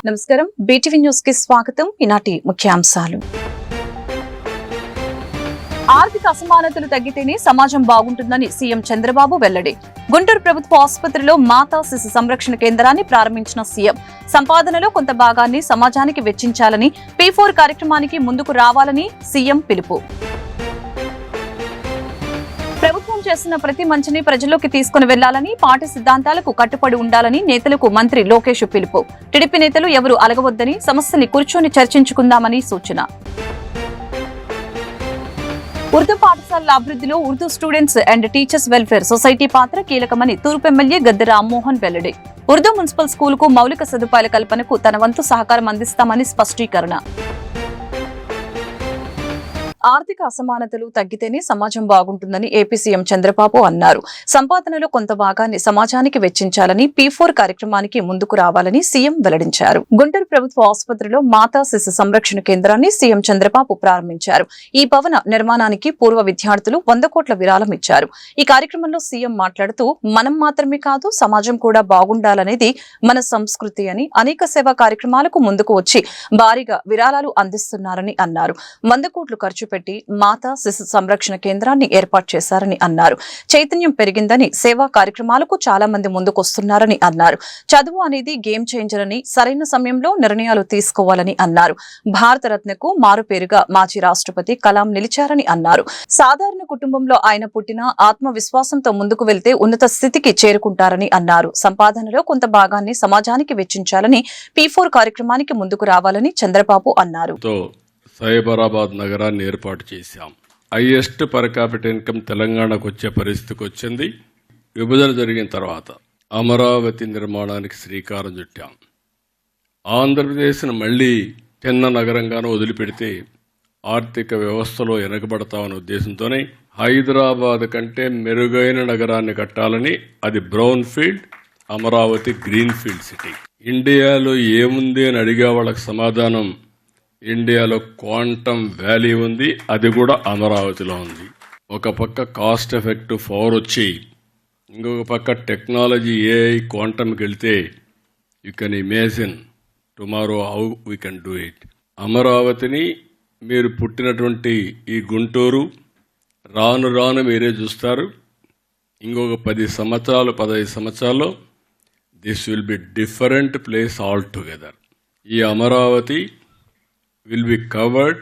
నమస్కారం, BTV news కి స్వాగతం. ఈనాటి ముఖ్యాంశాలు. ఆర్థిక అసమానతలు తగ్గితేనే సమాజం బాగుంటుందని సీఎం చంద్రబాబు వెల్లడి. గుంటూరు ప్రభుత్వ ఆసుపత్రిలో మాతా శిశు సంరక్షణ కేంద్రాన్ని ప్రారంభించిన సీఎం సంపాదనలో కొంత భాగాన్ని సమాజానికి వెచ్చించాలని, P4 కార్యక్రమానికి ముందుకు రావాలని సీఎం పిలుపు. ప్రభుత్వం చేస్తున్న ప్రతి మంచిని ప్రజల్లోకి తీసుకుని వెళ్లాలని, పార్టీ సిద్ధాంతాలకు కట్టుబడి ఉండాలని నేతలకు మంత్రి లోకేష్ పిలుపు. టీడీపీ నేతలు ఎవరూ అలగవద్దని, సమస్యని కూర్చొని చర్చించుకుందామని సూచన. ఉర్దూ పాఠశాలల అభివృద్ధిలో Urdu students and teachers welfare society పాత్ర కీలకమని తూర్పు ఎమ్మెల్యే గద్దె రామ్మోహన్ వెల్లడి. ఉర్దూ మున్సిపల్ స్కూలుకు మౌలిక సదుపాయాల కల్పనకు తన వంతు సహకారం అందిస్తామని స్పష్టీకరణ. ఆర్థిక అసమానతలు తగ్గితేనే సమాజం బాగుంటుందని ఏపీ సీఎం చంద్రబాబు అన్నారు. సంపాదనలో కొంత భాగాన్ని సమాజానికి వెచ్చించాలని, P4 కార్యక్రమానికి ముందుకు రావాలని సీఎం వెల్లడించారు. గుంటూరు ప్రభుత్వ ఆసుపత్రిలో మాతా శిశు సంరక్షణ కేంద్రాన్ని సీఎం చంద్రబాబు ప్రారంభించారు. ఈ భవన నిర్మాణానికి పూర్వ విద్యార్థులు 100 కోట్ల విరాళం ఇచ్చారు. ఈ కార్యక్రమంలో సీఎం మాట్లాడుతూ, మనం మాత్రమే కాదు సమాజం కూడా బాగుండాలనేది మన సంస్కృతి అని, అనేక సేవా కార్యక్రమాలకు ముందుకు వచ్చి భారీగా విరాళాలు అందిస్తున్నారని అన్నారు. 100 కోట్లు ఖర్చు పెట్టి మాతా శిశు సంరక్షణ కేంద్రాన్ని ఏర్పాటు చేశారని అన్నారు. చైతన్యం పెరిగిందని, సేవా కార్యక్రమాలకు చాలా మంది ముందుకొస్తున్నారని అన్నారు. చదువు అనేది గేమ్ చేంజర్ అని, సరైన సమయంలో నిర్ణయాలు తీసుకోవాలని అన్నారు. భారతరత్నకు మారుపేరుగా మాజీ రాష్ట్రపతి కలాం నిలిచారని అన్నారు. సాధారణ కుటుంబంలో ఆయన పుట్టిన ఆత్మవిశ్వాసంతో ముందుకు వెళ్తే ఉన్నత స్థితికి చేరుకుంటారని అన్నారు. సంపాదనలో కొంత భాగాన్ని సమాజానికి వెచ్చించాలని, P4 కార్యక్రమానికి ముందుకు రావాలని చంద్రబాబు అన్నారు. సైబరాబాద్ నగరాన్ని ఏర్పాటు చేశాం. హైయెస్ట్ పర్ క్యాపిటల్ ఇన్కమ్ తెలంగాణకు వచ్చే పరిస్థితికి వచ్చింది. విభజన జరిగిన తర్వాత అమరావతి నిర్మాణానికి శ్రీకారం చుట్టాం. ఆంధ్రప్రదేశ్ను మళ్లీ చిన్న నగరంగానూ వదిలిపెడితే ఆర్థిక వ్యవస్థలో వెనకబడతామనే ఉద్దేశంతోనే హైదరాబాద్ కంటే మెరుగైన నగరాన్ని కట్టాలని, అది brown field, Amaravati green field city. ఇండియాలో ఏముంది అని అడిగే వాళ్ళకి సమాధానం, ఇండియాలో క్వాంటమ్ వ్యాలీ ఉంది, అది కూడా అమరావతిలో ఉంది. ఒక పక్క కాస్ట్ ఎఫెక్టివ్ పవర్ వచ్చి, ఇంకొక పక్క టెక్నాలజీ AI క్వాంటమ్కి వెళ్తే you can imagine tomorrow how we can do it. అమరావతిని మీరు పుట్టినటువంటి ఈ గుంటూరు రాను రాను మీరే చూస్తారు. ఇంకొక 10 సంవత్సరాలు 15 సంవత్సరాల్లో this will be different place all together. ఈ Amaravati will be covered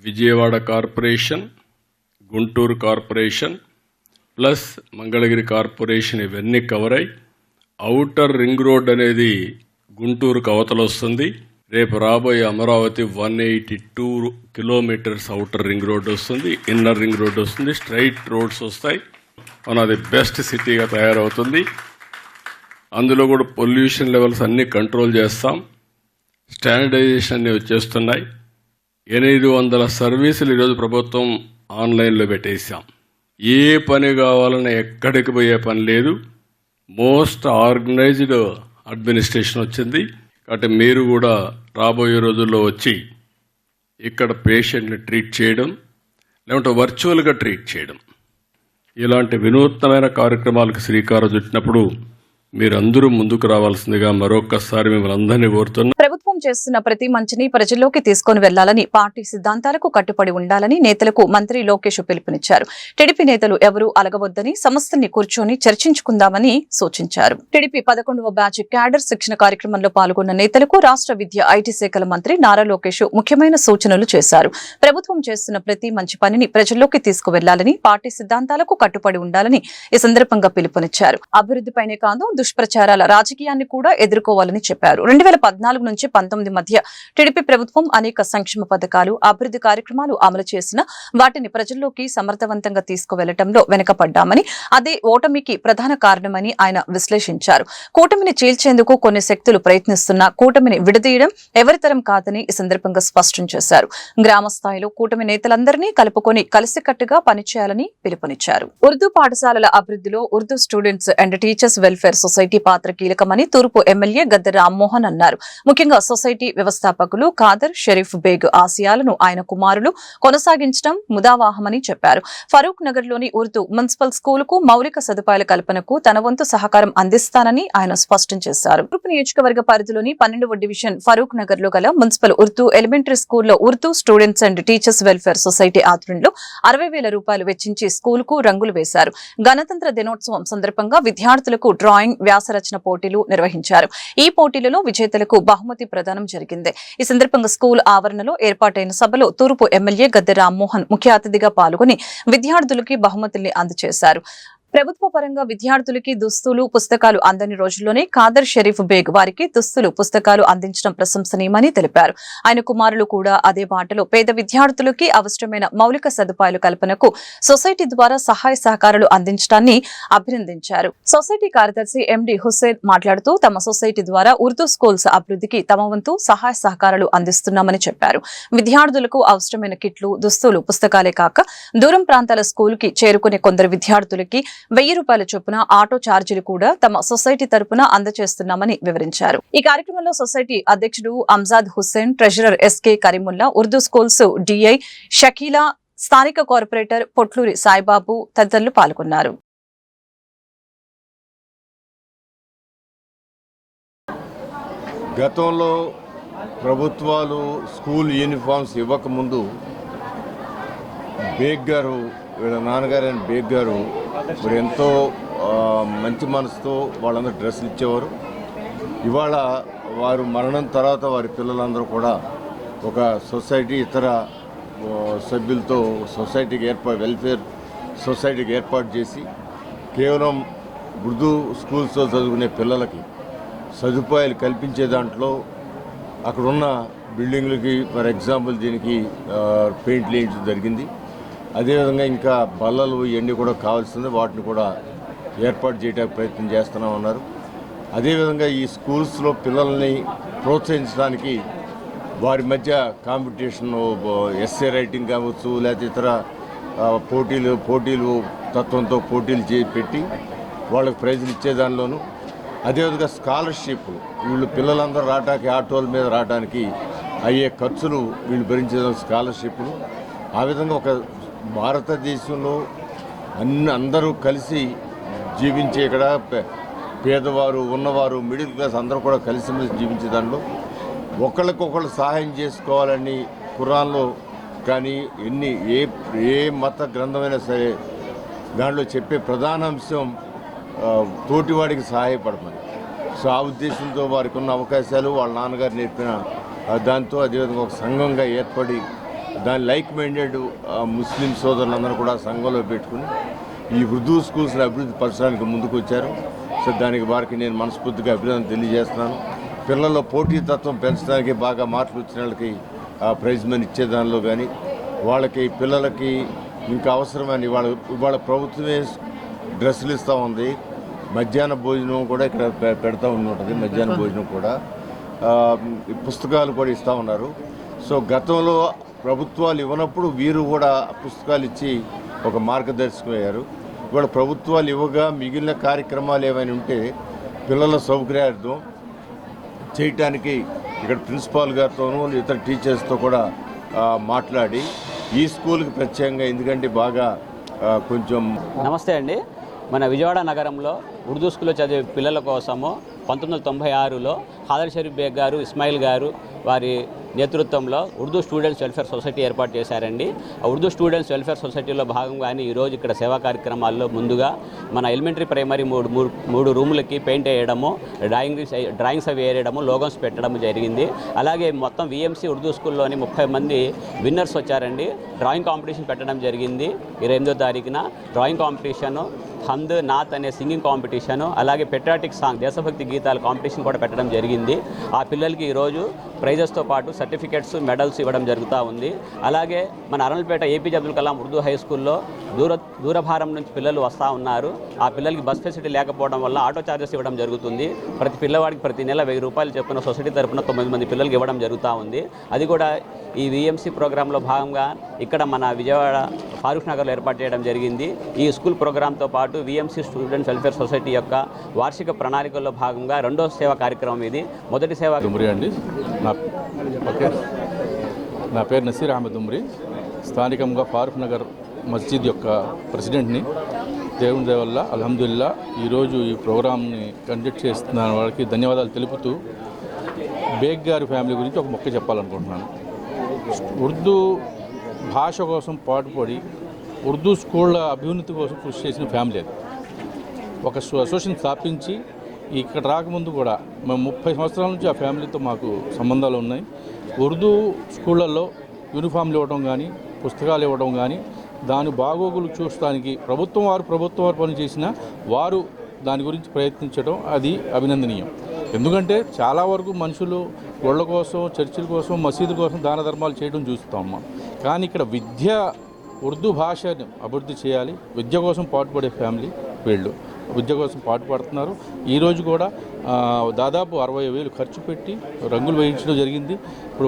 Vijayawada Corporation, Guntur Corporation, plus Mangalagiri Corporation ఇవన్నీ కవర్ అయ్యి ఔటర్ రింగ్ రోడ్ అనేది గుంటూరుకు అవతల వస్తుంది. రేపు రాబోయే Amaravati 182 kilometres outer ring road వస్తుంది, ఇన్నర్ రింగ్ రోడ్ వస్తుంది, స్ట్రైట్ రోడ్స్ వస్తాయి. వన్ ఆఫ్ ది బెస్ట్ సిటీగా తయారవుతుంది. అందులో కూడా పొల్యూషన్ లెవెల్స్ అన్నీ కంట్రోల్ చేస్తాం. స్టాండర్డైజేషన్ అన్ని వచ్చేస్తున్నాయి. 800 సర్వీసులు ఈరోజు ప్రభుత్వం ఆన్లైన్లో పెట్టేశాం. ఏ పని కావాలన్నా ఎక్కడికి పోయే పని లేదు. మోస్ట్ ఆర్గనైజ్డ్ అడ్మినిస్ట్రేషన్ వచ్చింది. కాబట్టి మీరు కూడా రాబోయే రోజుల్లో వచ్చి ఇక్కడ పేషెంట్ని ట్రీట్ చేయడం, లేకుంటే వర్చువల్గా ట్రీట్ చేయడం, ఇలాంటి వినూత్నమైన కార్యక్రమాలకు శ్రీకారం చుట్టినప్పుడు మీరందరూ ముందుకు రావాల్సిందిగా మరొక్కసారి మిమ్మల్ని అందరినీ కోరుతున్నాం. ప్రభుత్వం చేస్తున్న ప్రతి మంచిని ప్రజల్లోకి తీసుకుని వెళ్లాలని, పార్టీ సిద్ధాంతాలకు కట్టుబడి ఉండాలని నేతలకు మంత్రి లోకేష్ పిలుపునిచ్చారు. టీడీపీ నేతలు ఎవరూ అలగవద్దని, సమస్యని కూర్చొని చర్చించుకుందామని సూచించారు. టీడీపీ 11వ బ్యాచ్ క్యాడర్ శిక్షణ కార్యక్రమంలో పాల్గొన్న నేతలకు రాష్ట్ర విద్య ఐటీ శాఖల మంత్రి నారా లోకేష్ ముఖ్యమైన సూచనలు చేశారు. ప్రభుత్వం చేస్తున్న ప్రతి మంచి పనిని ప్రజల్లోకి తీసుకువెళ్లాలని, పార్టీ సిద్ధాంతాలకు కట్టుబడి ఉండాలని ఈ సందర్భంగా పిలుపునిచ్చారు. అభివృద్ధిపైనే కాదు దుష్ప్రచారాల రాజకీయాన్ని కూడా ఎదుర్కోవాలని చెప్పారు. 2014 నుంచి 19 మధ్య టీడీపీ ప్రభుత్వం అనేక సంక్షేమ పథకాలు, అభివృద్ధి కార్యక్రమాలు అమలు చేసిన వాటిని ప్రజల్లోకి సమర్థవంతంగా తీసుకువెళ్లటంలో వెనుకపడ్డామని, అదే ఓటమికి ప్రధాన కారణమని ఆయన విశ్లేషించారు. కూటమిని చీల్చేందుకు కొన్ని శక్తులు ప్రయత్నిస్తున్నా కూటమిని విడదీయడం ఎవరితరం కాదని ఈ సందర్భంగా స్పష్టం చేశారు. గ్రామ స్థాయిలో కూటమి నేతలందరినీ కలుపుకొని కలిసికట్టుగా పనిచేయాలని పిలుపునిచ్చారు. ఉర్దూ పాఠశాలల అభివృద్ధిలో Urdu students and teachers welfare society పాత్ర కీలకమని తూర్పు ఎమ్మెల్యే గద్దె రామ్మోహన్ అన్నారు. ముఖ్యంగా సొసైటీ వ్యవస్థాపకులు ఖాదర్ షరీఫ్ బేగ్ ఆశయాలను ఆయన కుమారులు కొనసాగించడం ముదావాహమని చెప్పారు. ఫరూక్ నగర్ లోని ఉర్దూ మున్సిపల్ స్కూల్ కు మౌలిక సదుపాయాల కల్పనకు తన వంతు సహకారం అందిస్తానని ఆయన స్పష్టం చేశారు. తూర్పు నియోజకవర్గ పరిధిలోని 12వ డివిజన్ ఫరూక్ నగర్ లో గల మున్సిపల్ ఉర్దూ ఎలిమెంటరీ స్కూల్లో Urdu students and teachers welfare society ఆధ్వర్యంలో 60,000 రూపాయలు వెచ్చించి స్కూల్ కు రంగులు వేశారు. గణతంత్ర దినోత్సవం సందర్భంగా విద్యార్థులకు డ్రాయింగ్, వ్యాసరచన పోటీలు నిర్వహించారు. ఈ పోటీలలో విజేతలకు బహుమతి ప్రదానం జరిగింది. ఈ సందర్భంగా స్కూల్ ఆవరణలో ఏర్పాటైన సభలో తూర్పు ఎమ్మెల్యే గద్దె రామ్మోహన్ ముఖ్య అతిథిగా పాల్గొని విద్యార్థులకి బహుమతుల్ని అందజేశారు. ప్రభుత్వ పరంగా విద్యార్థులకి దుస్తులు, పుస్తకాలు అందని రోజుల్లోనే ఖాదర్ షరీఫ్ బేగ్ వారికి దుస్తులు, పుస్తకాలు అందించడం ప్రశంసనీయమని తెలిపారు. ఆయన కుమారులు కూడా అదే బాటలో పేద విద్యార్థులకి అవసరమైన మౌలిక సదుపాయాల కల్పనకు సొసైటీ ద్వారా సహాయ సహకారాలు అందించడాన్ని అభినందించారు. సొసైటీ కార్యదర్శి ఎండి హుస్సేన్ మాట్లాడుతూ తమ సొసైటీ ద్వారా ఉర్దూ స్కూల్స్ అభివృద్ధికి తమ వంతు సహాయ సహకారాలు అందిస్తున్నామని చెప్పారు. విద్యార్థులకు అవసరమైన కిట్లు, దుస్తులు, పుస్తకాలే కాక దూరం ప్రాంతాల స్కూల్ కి చేరుకునే కొందరు విద్యార్థులకి 1000 రూపాయల చొప్పున ఆటో ఛార్జీలు కూడా తమ సొసైటీ తరపున అందజేస్తున్నామని వివరించారు. ఈ కార్యక్రమంలో సొసైటీ అధ్యక్షుడు Anjad Hussain, treasurer SK Kareemulla, Urdu schools DI Shakeela, స్థానిక కార్పొరేటర్ పొట్లూరి సాయిబాబు తదితరులు పాల్గొన్నారు. గతంలో ప్రభుత్వాలు స్కూల్ యూనిఫామ్స్ ఇవ్వకముందు బేగ్ గారు, వీళ్ళ నాన్నగారైన బేగ్ గారు మరి ఎంతో మంచి మనసుతో వాళ్ళందరూ డ్రెస్సులు ఇచ్చేవారు. ఇవాళ వారు మరణం తర్వాత వారి పిల్లలందరూ కూడా ఒక సొసైటీ ఇతర సభ్యులతో సొసైటీకి వెల్ఫేర్ సొసైటీకి ఏర్పాటు చేసి కేవలం ఉర్దూ స్కూల్స్లో చదువుకునే పిల్లలకి సదుపాయాలు కల్పించే దాంట్లో అక్కడున్న బిల్డింగ్లకి ఫర్ ఎగ్జాంపుల్ దీనికి పెయింట్లు వేయించడం జరిగింది. అదేవిధంగా ఇంకా బల్లలు ఇవన్నీ కూడా కావాల్సింది, వాటిని కూడా ఏర్పాటు చేయడానికి ప్రయత్నం చేస్తూనే ఉన్నారు. అదేవిధంగా ఈ స్కూల్స్లో పిల్లల్ని ప్రోత్సహించడానికి వారి మధ్య కాంపిటీషన్, ఎస్ఏ రైటింగ్ కావచ్చు, లేకపోతే ఇతర పోటీలు తత్వంతో పోటీలు పెట్టి వాళ్ళకి ప్రైజులు ఇచ్చే దానిలోనూ, అదేవిధంగా స్కాలర్షిప్, వీళ్ళు పిల్లలందరూ రావడానికి ఆటోల మీద రావడానికి అయ్యే ఖర్చులు వీళ్ళు భరించే స్కాలర్షిప్లు. ఆ విధంగా ఒక భారతదేశంలో అందరూ కలిసి జీవించే, ఇక్కడ పేదవారు, ఉన్నవారు, మిడిల్ క్లాస్ అందరూ కూడా కలిసిమెలిసి జీవించే దాంట్లో ఒకళ్ళకొకళ్ళు సహాయం చేసుకోవాలని ఖురాన్లో కానీ ఏ మత గ్రంథమైనా సరే దాంట్లో చెప్పే ప్రధాన అంశం తోటివాడికి సహాయపడమని. సో ఆ ఉద్దేశంతో వారికి ఉన్న అవకాశాలు వాళ్ళ నాన్నగారు నేర్పిన దాంతో అదేవిధంగా ఒక సంఘంగా ఏర్పడి దాని లైక్ మైండెడ్ ముస్లిం సోదరులందరూ కూడా సంఘంలో పెట్టుకుని ఈ ఉర్దూ స్కూల్స్ని అభివృద్ధి పరచడానికి ముందుకు వచ్చారు. సో దానికి వారికి నేను మనస్ఫూర్తిగా అభినందన తెలియజేస్తున్నాను. పిల్లల్లో పోటీతత్వం పెంచడానికి బాగా మార్కులు వచ్చిన వాళ్ళకి ప్రైజ్ మనీ ఇచ్చే దానిలో కానీ, వాళ్ళకి పిల్లలకి ఇంకా అవసరమైన ఇవాళ ప్రభుత్వమే డ్రెస్సులు ఇస్తూ ఉంది. మధ్యాహ్న భోజనం కూడా ఇక్కడ పెడతా ఉంటుంది. మధ్యాహ్న భోజనం కూడా పుస్తకాలు కూడా ఇస్తూ ఉన్నారు. సో గతంలో ప్రభుత్వాలు ఇవ్వనప్పుడు వీరు కూడా పుస్తకాలు ఇచ్చి ఒక మార్గదర్శకం అయ్యారు. ఇవాళ ప్రభుత్వాలు ఇవ్వగా మిగిలిన కార్యక్రమాలు ఏమైనా ఉంటే పిల్లల సౌకర్యార్థం చేయటానికి ఇక్కడ ప్రిన్సిపాల్ గారితోనూ ఇతర టీచర్స్తో కూడా మాట్లాడి ఈ స్కూల్కి ప్రత్యేకంగా, ఎందుకంటే బాగా కొంచెం. నమస్తే అండి. మన విజయవాడ నగరంలో ఉర్దూ స్కూల్లో చదివే పిల్లల కోసము 1996లో ఖాదర్ షరీఫ్ బేగ్ గారు, ఇస్మాయిల్ గారు వారి నేతృత్వంలో ఉర్దూ స్టూడెంట్స్ వెల్ఫేర్ సొసైటీ ఏర్పాటు చేశారండి. ఆ ఉర్దూ స్టూడెంట్స్ వెల్ఫేర్ సొసైటీలో భాగంగానే ఈరోజు ఇక్కడ సేవా కార్యక్రమాల్లో ముందుగా మన ఎలిమెంటరీ, ప్రైమరీ మూడు రూములకి పెయింట్ వేయడము, డ్రాయింగ్స్ అవి వేయడము, లోగోస్ పెట్టడం జరిగింది. అలాగే మొత్తం విఎంసీ ఉర్దూ స్కూల్లోని 30 మంది విన్నర్స్ వచ్చారండి. డ్రాయింగ్ కాంపిటీషన్ పెట్టడం జరిగింది 28వ తారీఖున. డ్రాయింగ్ కాంపిటీషను, హంద్, నాత్ అనే సింగింగ్ కాంపిటీషను, అలాగే పెట్రాటిక్ సాంగ్, దేశభక్తి గీతాల కాంపిటీషన్ కూడా పెట్టడం జరిగింది. ఆ పిల్లలకి ఈరోజు ప్రైజెస్తో పాటు సర్టిఫికెట్స్, మెడల్స్ ఇవ్వడం జరుగుతూ ఉంది. అలాగే మన అరనల్పేట ఏపీజే అబ్దుల్ కలాం ఉర్దూ హై స్కూల్లో దూరభారం నుంచి పిల్లలు వస్తూ ఉన్నారు. ఆ పిల్లలకి బస్ ఫెసిలిటీ లేకపోవడం వల్ల ఆటో ఛార్జెస్ ఇవ్వడం జరుగుతుంది. ప్రతి పిల్లవాడికి ప్రతి నెల 1000 రూపాయలు చొప్పున సొసైటీ తరపున 9 మంది పిల్లలకి ఇవ్వడం జరుగుతూ ఉంది. అది కూడా ఈ విఎంసీ ప్రోగ్రాంలో భాగంగా ఇక్కడ మన విజయవాడ ఫారూక్ నగర్లో ఏర్పాటు చేయడం జరిగింది. ఈ స్కూల్ ప్రోగ్రాంతో పాటు విఎంసీ స్టూడెంట్స్ వెల్ఫేర్ సొసైటీ యొక్క వార్షిక ప్రణాళికల్లో భాగంగా రెండో సేవా కార్యక్రమం ఇది. మొదటి సేవ దుమ్రి అండి. నా పేరు నసీర్ అహ్మద్ దుమ్రి. స్థానికంగా ఫారూక్ నగర్ మస్జిద్ యొక్క ప్రెసిడెంట్ని. దేవుని దయ వల్ల అల్హమ్దుల్లా ఈరోజు ఈ ప్రోగ్రామ్ని కండక్ట్ చేస్తున్న వారికి ధన్యవాదాలు తెలుపుతూ బేగ్ గారి ఫ్యామిలీ గురించి ఒక మొక్క చెప్పాలనుకుంటున్నాను. ఉర్దూ భాష కోసం పాటుపడి ఉర్దూ స్కూళ్ళ అభ్యున్నతి కోసం కృషి చేసిన ఫ్యామిలీ అది. ఒక అసోసియేషన్ స్థాపించి ఇక్కడ రాకముందు కూడా మేము 30 సంవత్సరాల నుంచి ఆ ఫ్యామిలీతో మాకు సంబంధాలు ఉన్నాయి. ఉర్దూ స్కూళ్ళల్లో యూనిఫామ్లు ఇవ్వడం కానీ, పుస్తకాలు ఇవ్వడం కానీ, దాని బాగోగులు చూడటానికి ప్రభుత్వం వారు పనిచేసిన వారు దాని గురించి ప్రయత్నించడం అది అభినందనీయం. ఎందుకంటే చాలా వరకు మనుషులు గొళ్ళ కోసం, చర్చిల కోసం, మసీదు కోసం దాన ధర్మాలు చేయడం చూస్తాం. కానీ ఇక్కడ ఉర్దూ భాషను అభివృద్ధి చేయాలి. విద్య కోసం పాటుపడే ఫ్యామిలీ వీళ్ళు. విద్య కోసం పాటుపడుతున్నారు. ఈరోజు కూడా దాదాపు 60,000 ఖర్చు పెట్టి రంగులు వేయించడం జరిగింది.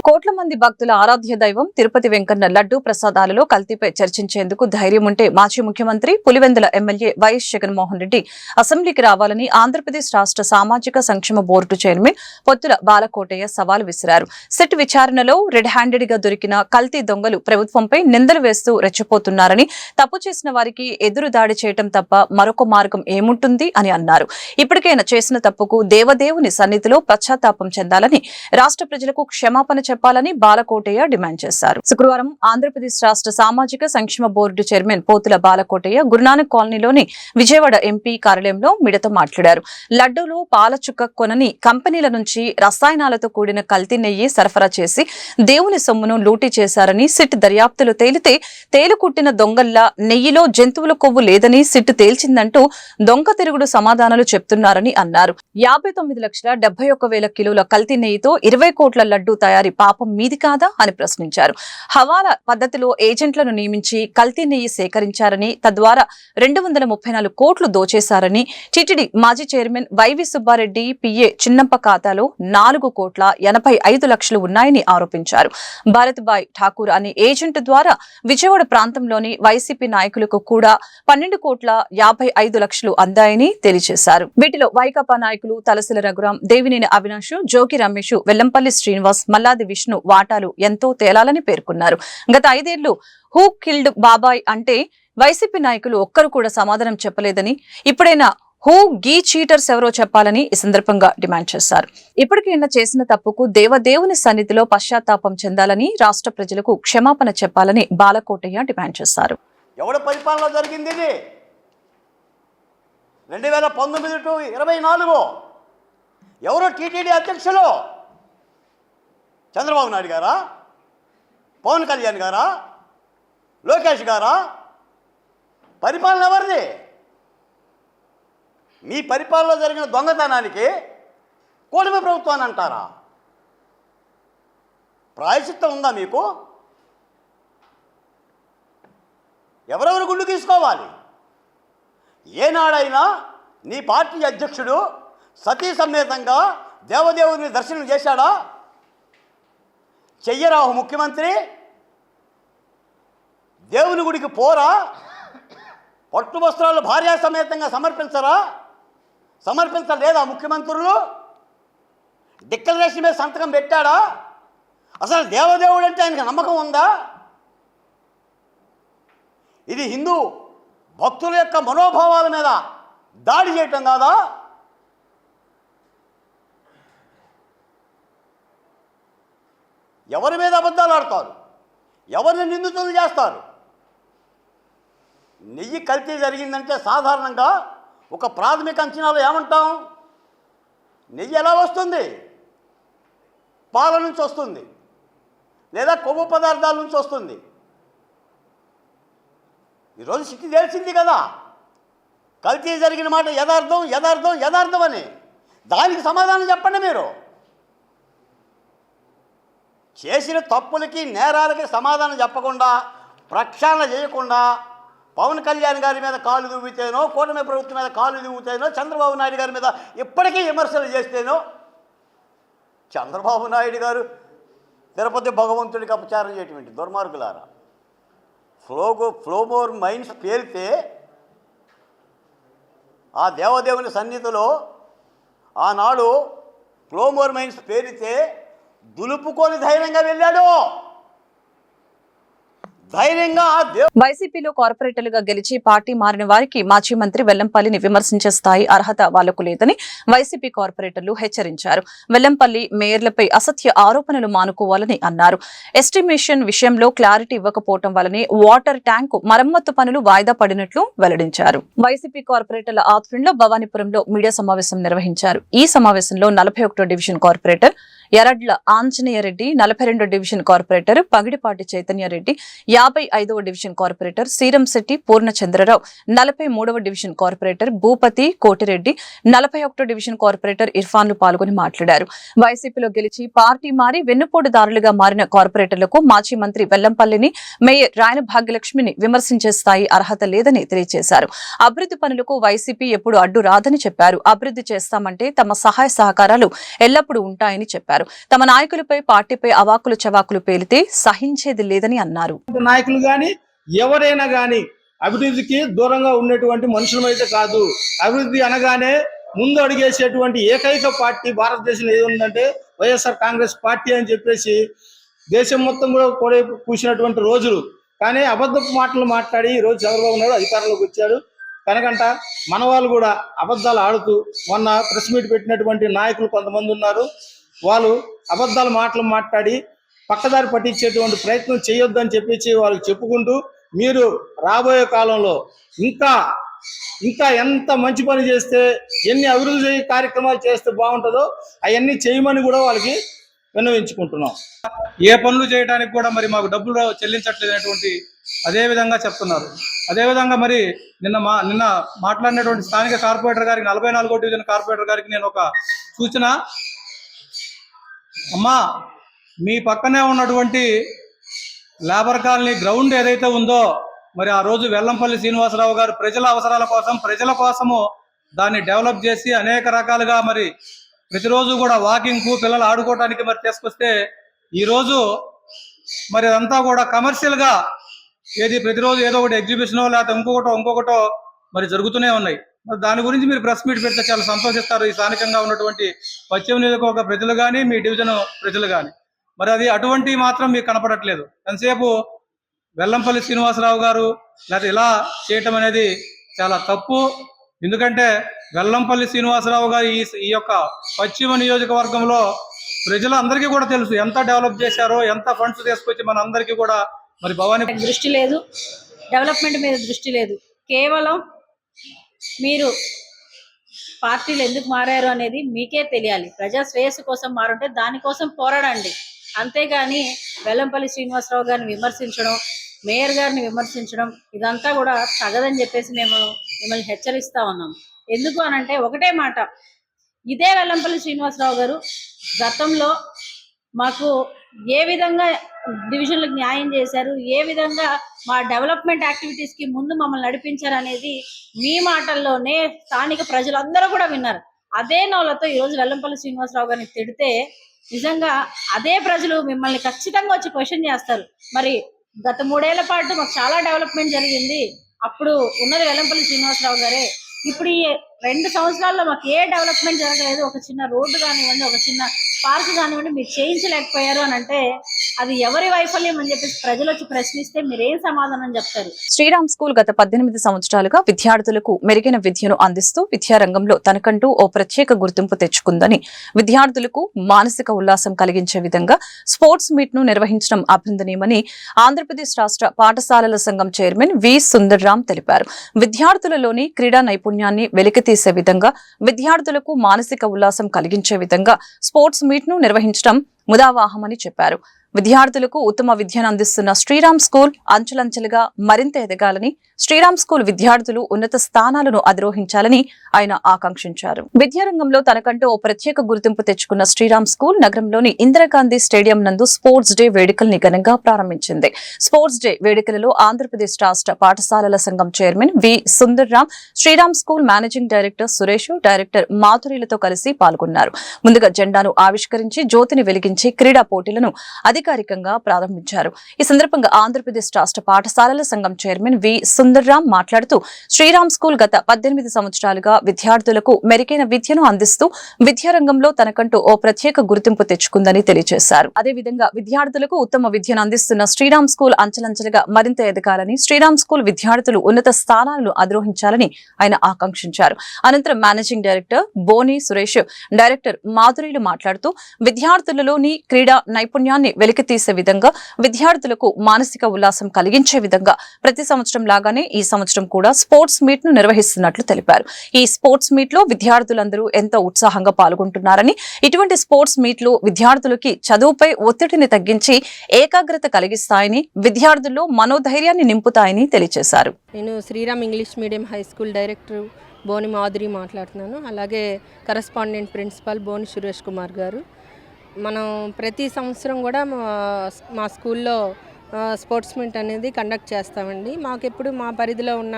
కోట్ల మంది భక్తుల ఆరాధ్య దైవం తిరుపతి వెంకన్న లడ్డూ ప్రసాదాలలో కల్తీపై చర్చించేందుకు ధైర్యం ఉంటే మాజీ ముఖ్యమంత్రి పులివెందుల ఎమ్మెల్యే వైఎస్ జగన్మోహన్ రెడ్డి అసెంబ్లీకి రావాలని ఆంధ్రప్రదేశ్ రాష్ట్ర సామాజిక సంక్షేమ బోర్డు చైర్మన్ పొత్తుల బాలకోటయ్య సవాల్ విసిరారు. సిట్ విచారణలో రెడ్ హ్యాండెడ్ గా దొరికిన కల్తీ దొంగలు ప్రభుత్వంపై నిందలు వేస్తూ రెచ్చిపోతున్నారని, తప్పు చేసిన వారికి ఎదురు దాడి చేయటం తప్ప మరొక మార్గం ఏముంటుంది అని అన్నారు. ఇప్పటికైనా చేసిన తప్పుకు దేవదేవుని సన్నిధిలో పశ్చాత్తాపం చెందాలని, రాష్ట్ర ప్రజలకు క్షమాపణ చెప్పాలని బాలకోటయ్య డిమాండ్ చేశారు. శుక్రవారం ఆంధ్రప్రదేశ్ రాష్ట్ర సామాజిక సంక్షేమ బోర్డు చైర్మన్ పోతుల బాలకోటయ్య గురునానక్ కాలనీలోని విజయవాడ ఎంపీ కార్యాలయంలో మీడియాతో మాట్లాడారు. లడ్డూలు పాలచుక్క కొనని కంపెనీల నుంచి రసాయనాలతో కూడిన కల్తీ నెయ్యి సరఫరా చేసి దేవుని సొమ్మును లూటీ చేశారని, సిట్ దర్యాప్తులు తేలితే తేలుకుట్టిన దొంగల్లా నెయ్యిలో జంతువుల కొవ్వు లేదని సిట్ తేల్చిందంటూ దొంగ తిరుగుడు సమాధానాలు చెప్తున్నారని అన్నారు. 59,71,000 కిలోల కల్తీ నెయ్యితో 20 కోట్ల లడ్డూ తయారీ పాపం మీది కాదా అని ప్రశ్నించారు. హవాలా పద్ధతిలో ఏజెంట్లను నియమించి కల్తీ నెయ్యి సేకరించారని, తద్వారా 234 కోట్లు దోచేశారని, టిటిడి మాజీ చైర్మన్ వైవి సుబ్బారెడ్డి పిఏ చిన్నప్ప ఖాతాలో 4,85 లక్షలు ఉన్నాయని ఆరోపించారు. భారత్ బాయ్ ఠాకూర్ అనే ఏజెంట్ ద్వారా విజయవాడ ప్రాంతంలోని వైసీపీ నాయకులకు కూడా 12,55 లక్షలు అందాయని తెలియజేశారు. వీటిలో వైకాపా నాయకులు తలసిల రఘురాం, దేవినేని అవినాష్, జోగి రమేష్, వెల్లంపల్లి శ్రీనివాస్, మల్లాది విష్ణు వాటాలు ఎంతో తేలాలని పేర్కొన్నారు. గత 5 ఏళ్లు హూ కిల్డ్ బాబాయ్ అంటే వైసీపీ నాయకులు ఒక్కరు కూడా సమాధానం చెప్పలేదని, ఇప్పుడైనా హూ గీ చీటర్స్ ఎవరో చెప్పాలని ఈ సందర్భంగా డిమాండ్ చేశారు. ఇప్పటికైనా చేసిన తప్పుకు దేవదేవుని సన్నిధిలో పశ్చాత్తాపం చెందాలని, రాష్ట్ర ప్రజలకు క్షమాపణ చెప్పాలని బాలకోటయ్య డిమాండ్ చేశారు. ఎవరి పరిపాలన జరిగింది ఇది? 2019 టు 24 ఎవరు టీటీడీ అధ్యక్షులు? చంద్రబాబు నాయుడు గారా? పవన్ కళ్యాణ్ గారా? లోకేష్ గారా? పరిపాలన ఎవరిది? మీ పరిపాలనలో జరిగిన దొంగతనానికి కూటమి ప్రభుత్వాన్ని అంటారా? ప్రాయశ్చిత్తం ఉందా మీకు? ఎవరెవరు గుళ్ళు తీసుకోవాలి? ఏనాడైనా నీ పార్టీ అధ్యక్షుడు సతీ సమేతంగా దేవదేవుని దర్శనం చేశాడా? చెయ్యరావు ముఖ్యమంత్రి? దేవుని గుడికి పోరా? పట్టు వస్త్రాలు భార్యా సమేతంగా సమర్పించలేదా ముఖ్యమంత్రులు? డిక్లరేషన్ మీద సంతకం పెట్టాడా? అసలు దేవదేవుడు అంటే ఆయనకు నమ్మకం ఉందా? ఇది హిందూ భక్తుల యొక్క మనోభావాల మీద దాడి చేయటం కాదా? ఎవరి మీద అబద్ధాలు ఆడతారు? ఎవరిని నిందితులు చేస్తారు? నెయ్యి కల్తీ జరిగిందంటే సాధారణంగా ఒక ప్రాథమిక అంచనాలు ఏమంటాం? నెయ్యి ఎలా వస్తుంది? పాల నుంచి వస్తుంది, లేదా కొవ్వు పదార్థాల నుంచి వస్తుంది. ఈరోజు సిట్టి తెలిసింది కదా, కల్తీ జరిగిన మాట యథార్థం అని. దానికి సమాధానం చెప్పండి. మీరు చేసిన తప్పులకి నేరాలకి సమాధానం చెప్పకుండా, ప్రక్షాళన చేయకుండా పవన్ కళ్యాణ్ గారి మీద కాలు దువ్వితేనో, కూటమి ప్రభుత్వం మీద కాలు దువ్వుతేనో, చంద్రబాబు నాయుడు గారి మీద ఇప్పటికీ విమర్శలు చేస్తేనో, చంద్రబాబు నాయుడు గారు తిరుపతి భగవంతుడికి అపచారం చేయటం దుర్మార్గులారా. ఫ్లోమోర్ మైన్స్ పేలితే ఆ దేవదేవుని సన్నిధిలో ఆనాడు ఫ్లోమోర్ మైన్స్ పేలితే దులుపుకొని ధైర్యంగా వెళ్ళాడు. ధైర్యంగా వైసీపీలో కార్పొరేటర్లుగా గెలిచి పార్టీ మారిన వారికి మాజీ మంత్రి వెల్లంపల్లిని విమర్శించే స్థాయి అర్హత వాళ్లకు లేదని వైసీపీ కార్పొరేటర్లు హెచ్చరించారు. వెల్లంపల్లి మేయర్లపై అసత్య ఆరోపణలు మానుకోవాలని అన్నారు. ఎస్టిమేషన్ విషయంలో క్లారిటీ ఇవ్వకపోవడం వల్లనే వాటర్ ట్యాంకు మరమ్మత్తు పనులు వాయిదా పడినట్లు వెల్లడించారు. వైసీపీ కార్పొరేటర్ల ఆధ్వర్యంలో భవానీపురంలో మీడియా సమావేశం నిర్వహించారు. ఈ సమావేశంలో 41వ డివిజన్ కార్పొరేటర్ ఎరడ్ల ఆంజనేయ రెడ్డి, 42వ డివిజన్ కార్పొరేటర్ పగిడిపాటి చైతన్యారెడ్డి, 55వ డివిజన్ కార్పొరేటర్ సీరంశెట్టి పూర్ణచంద్రరావు, 43వ డివిజన్ కార్పొరేటర్ భూపతి కోటిరెడ్డి, 41వ డివిజన్ కార్పొరేటర్ ఇర్ఫాన్లు పాల్గొని మాట్లాడారు. వైసీపీలో గెలిచి పార్టీ మారి వెన్నుపోటుదారులుగా మారిన కార్పొరేటర్లకు మాజీ మంత్రి వెల్లంపల్లిని, మేయర్ రాయన భాగ్యలక్ష్మిని విమర్శించే స్థాయి అర్హత లేదని తెలియజేశారు. అభివృద్ధి పనులకు వైసీపీ ఎప్పుడు అడ్డు రాదని చెప్పారు. అభివృద్ధి చేస్తామంటే తమ సహాయ సహకారాలు ఎల్లప్పుడూ ఉంటాయని చెప్పారు. తమ నాయకులపై పార్టీపై అవాకులు చవాకులు పేలితే సహించేది లేదని అన్నారు. నాయకులు గాని ఎవరైనా గాని అభివృద్ధికి దూరంగా ఉన్నటువంటి మనుషులమైతే కాదు. అభివృద్ధి అనగానే ముందు అడిగేసేటువంటి ఏకైక పార్టీ భారతదేశంలో ఏది ఉందంటే వైఎస్ఆర్ కాంగ్రెస్ పార్టీ అని చెప్పేసి దేశం మొత్తం కూడా కూసినటువంటి రోజులు. కానీ అబద్ధపు మాటలు మాట్లాడి ఈ రోజు చంద్రబాబు నాయుడు అధికారంలోకి వచ్చాడు. కనుకంట మన వాళ్ళు కూడా అబద్ధాలు ఆడుతూ మొన్న ప్రెస్ మీట్ పెట్టినటువంటి నాయకులు కొంతమంది ఉన్నారు. వాళ్ళు అబద్ధాల మాటలు మాట్లాడి పక్కదారి పట్టించేటువంటి ప్రయత్నం చేయొద్దని చెప్పేసి వాళ్ళకి చెప్పుకుంటూ మీరు రాబోయే కాలంలో ఇంకా ఎంత మంచి పని చేస్తే, ఎన్ని అభివృద్ధి కార్యక్రమాలు చేస్తే బాగుంటుందో అవన్నీ చేయమని కూడా వాళ్ళకి విన్నవించుకుంటున్నాం. ఏ పనులు చేయడానికి కూడా మరి మాకు డబ్బులు చెల్లించట్లేదనేటువంటి అదే విధంగా చెప్తున్నారు. అదేవిధంగా మరి నిన్న మాట్లాడినటువంటి స్థానిక కార్పొరేటర్ గారికి, 44వ డివిజన్ కార్పొరేటర్ గారికి నేను ఒక సూచన, అమ్మా మీ పక్కనే ఉన్నటువంటి లేబర్ కాలనీ గ్రౌండ్ ఏదైతే ఉందో మరి ఆ రోజు వెల్లంపల్లి శ్రీనివాసరావు గారు ప్రజల అవసరాల కోసం, ప్రజల కోసము దాన్ని డెవలప్ చేసి అనేక రకాలుగా మరి ప్రతిరోజు కూడా వాకింగ్కు పిల్లలు ఆడుకోవడానికి మరి తీసుకొస్తే ఈరోజు మరి అదంతా కూడా కమర్షియల్గా ఏది ప్రతిరోజు ఏదో ఒకటి ఎగ్జిబిషనో లేకపోతే ఇంకొకటో మరి జరుగుతూనే ఉన్నాయి. మరి దాని గురించి మీరు ప్రెస్ మీట్ పెడితే చాలా సంతోషిస్తారు ఈ స్థానికంగా ఉన్నటువంటి పశ్చిమ నియోజకవర్గ ప్రజలు కానీ, మీ డివిజన్ ప్రజలు కానీ. మరి అది అటువంటి మాత్రం మీకు కనపడట్లేదు. ఎంతసేపు వెల్లంపల్లి శ్రీనివాసరావు గారు లేకపోతే ఇలా చేయటం అనేది చాలా తప్పు. ఎందుకంటే వెల్లంపల్లి శ్రీనివాసరావు గారు ఈ యొక్క పశ్చిమ నియోజకవర్గంలో ప్రజలందరికీ కూడా తెలుసు ఎంత డెవలప్ చేశారో, ఎంత ఫండ్స్ తీసుకొచ్చి మన అందరికీ కూడా మరి భవానీ దృష్టి లేదు, డెవలప్మెంట్ మీద దృష్టి లేదు. కేవలం మీరు పార్టీలు ఎందుకు మారారు అనేది మీకే తెలియాలి. ప్రజా శ్రేయస్సు కోసం మారుంటే దానికోసం పోరాడండి. అంతేగాని వెల్లంపల్లి శ్రీనివాసరావు గారిని విమర్శించడం, మేయర్ గారిని విమర్శించడం ఇదంతా కూడా తగదని చెప్పేసి మేము మిమ్మల్ని హెచ్చరిస్తా ఉన్నాం. ఎందుకు అనంటే ఒకటే మాట, ఇదే వెల్లంపల్లి శ్రీనివాసరావు గారు గతంలో మాకు ఏ విధంగా డివిజన్లకు న్యాయం చేశారు, ఏ విధంగా మా డెవలప్మెంట్ యాక్టివిటీస్కి ముందు మమ్మల్ని నడిపించారు అనేది మీ మాటల్లోనే స్థానిక ప్రజలందరూ కూడా విన్నారు. అదే నోలతో ఈరోజు వెల్లంపల్లి శ్రీనివాసరావు గారిని తిడితే నిజంగా అదే ప్రజలు మిమ్మల్ని ఖచ్చితంగా వచ్చి క్వశ్చన్ చేస్తారు. మరి గత 3 ఏళ్ల పాటు మాకు చాలా డెవలప్మెంట్ జరిగింది, అప్పుడు ఉన్నది వెల్లంపల్లి శ్రీనివాసరావు గారే, ఇప్పుడు ఈ 2 సంవత్సరాల్లో మాకు ఏ డెవలప్మెంట్ జరగలేదు, ఒక చిన్న రోడ్డు కానివ్వండి, ఒక చిన్న పార్క్ కానివ్వండి మీరు చేయించలేకపోయారు అని అంటే అది ఎవరి వైఫల్యం అని చెప్పేసి ప్రజలు వచ్చి ప్రశ్నిస్తే మీరేం సమాధానం చెప్తారు? శ్రీరామ్ స్కూల్ గత 18 సంవత్సరాలుగా విద్యార్థులకు మెరుగైన విద్యను అందిస్తూ విద్యారంగంలో తనకంటూ ఓ ప్రత్యేక గుర్తింపు తెచ్చుకుందని, విద్యార్థులకు మానసిక ఉల్లాసం కలిగించే విధంగా స్పోర్ట్స్ మీట్ ను నిర్వహించడం అభినందనీయమని ఆంధ్రప్రదేశ్ రాష్ట్ర పాఠశాలల సంఘం చైర్మన్ వి సుందర్రామ్ తెలిపారు. విద్యార్థులలోని క్రీడా నైపుణ్యాన్ని వెలికితీసే విధంగా, విద్యార్థులకు మానసిక ఉల్లాసం కలిగించే విధంగా స్పోర్ట్స్ మీట్ ను నిర్వహించడం ముదావాహమని చెప్పారు. విద్యార్థులకు ఉత్తమ విద్యను అందిస్తున్న శ్రీరామ్ స్కూల్ అంచెలంచెలుగా మరింత ఎదగాలని, శ్రీరామ్ స్కూల్ విద్యార్థులు ఉన్నత స్థానాలను అధిరోహించాలని ఆయన ఆకాంక్షించారు. విద్యారంగంలో తనకంటూ ఓ ప్రత్యేక గుర్తింపు తెచ్చుకున్న శ్రీరామ్ స్కూల్ నగరంలోని ఇందిరాగాంధీ స్టేడియం నందు స్పోర్ట్స్ డే వేడుకల్ని ఘనంగా ప్రారంభించింది. స్పోర్ట్స్ డే వేడుకలలో ఆంధ్రప్రదేశ్ రాష్ట్ర పాఠశాలల సంఘం chairman V Sundarram, Sriram school managing director Suresh, director మాధురిలతో కలిసి పాల్గొన్నారు. ముందుగా జెండాను ఆవిష్కరించి జ్యోతిని వెలిగించి క్రీడా పోటీలను అధికారికంగా ప్రారంభించారు. ఈ సందర్భంగా ఆంధ్రప్రదేశ్ రాష్ట్ర పాఠశాలల సంఘం చైర్మన్ వి సుందర్రామ్ మాట్లాడుతూ శ్రీరామ్ స్కూల్ గత 18 సంవత్సరాలుగా విద్యార్థులకు మెరుగైన విద్యను అందిస్తూ విద్యారంగంలో తనకంటూ ఓ ప్రత్యేక గుర్తింపు తెచ్చుకుందని తెలియజేశారు. అదేవిధంగా విద్యార్థులకు ఉత్తమ విద్యను అందిస్తున్న శ్రీరామ్ స్కూల్ అంచెలంచెలుగా మరింత ఎదగాలని, శ్రీరామ్ స్కూల్ విద్యార్థులు ఉన్నత స్థానాలను అధిరోహించాలని ఆయన ఆకాంక్షించారు. అనంతరం మేనేజింగ్ డైరెక్టర్ బోని సురేష్, డైరెక్టర్ మాధురిలు మాట్లాడుతూ విద్యార్థులలోని క్రీడా నైపుణ్యాన్ని వెలికితీసే విధంగా, విద్యార్థులకు మానసిక ఉల్లాసం కలిగించే విధంగా ప్రతి సంవత్సరం లాగానే ఈ సంవత్సరం కూడా స్పోర్ట్స్ మీట్ ను నిర్వహిస్తున్నట్లు తెలిపారు. ఈ స్పోర్ట్స్ మీట్ లో విద్యార్థులందరూ ఎంతో ఉత్సాహంగా పాల్గొంటున్నారని, ఇటువంటి స్పోర్ట్స్ మీట్లు విద్యార్థులకి చదువుపై ఒత్తిడిని తగ్గించి ఏకాగ్రత కలిగిస్తాయని, విద్యార్థుల్లో మనోధైర్యాన్ని నింపుతాయని తెలియజేశారు. నేను Sriram English medium high school director Boni Madhuri మాట్లాడుతున్నాను. అలాగే కరస్పాండెంట్ ప్రిన్సిపాల్ బోని సురేష్ కుమార్ గారు. మనం ప్రతి సంవత్సరం కూడా మా స్కూల్లో స్పోర్ట్స్ మీట్ అనేది కండక్ట్ చేస్తామండి. మాకెప్పుడు మా పరిధిలో ఉన్న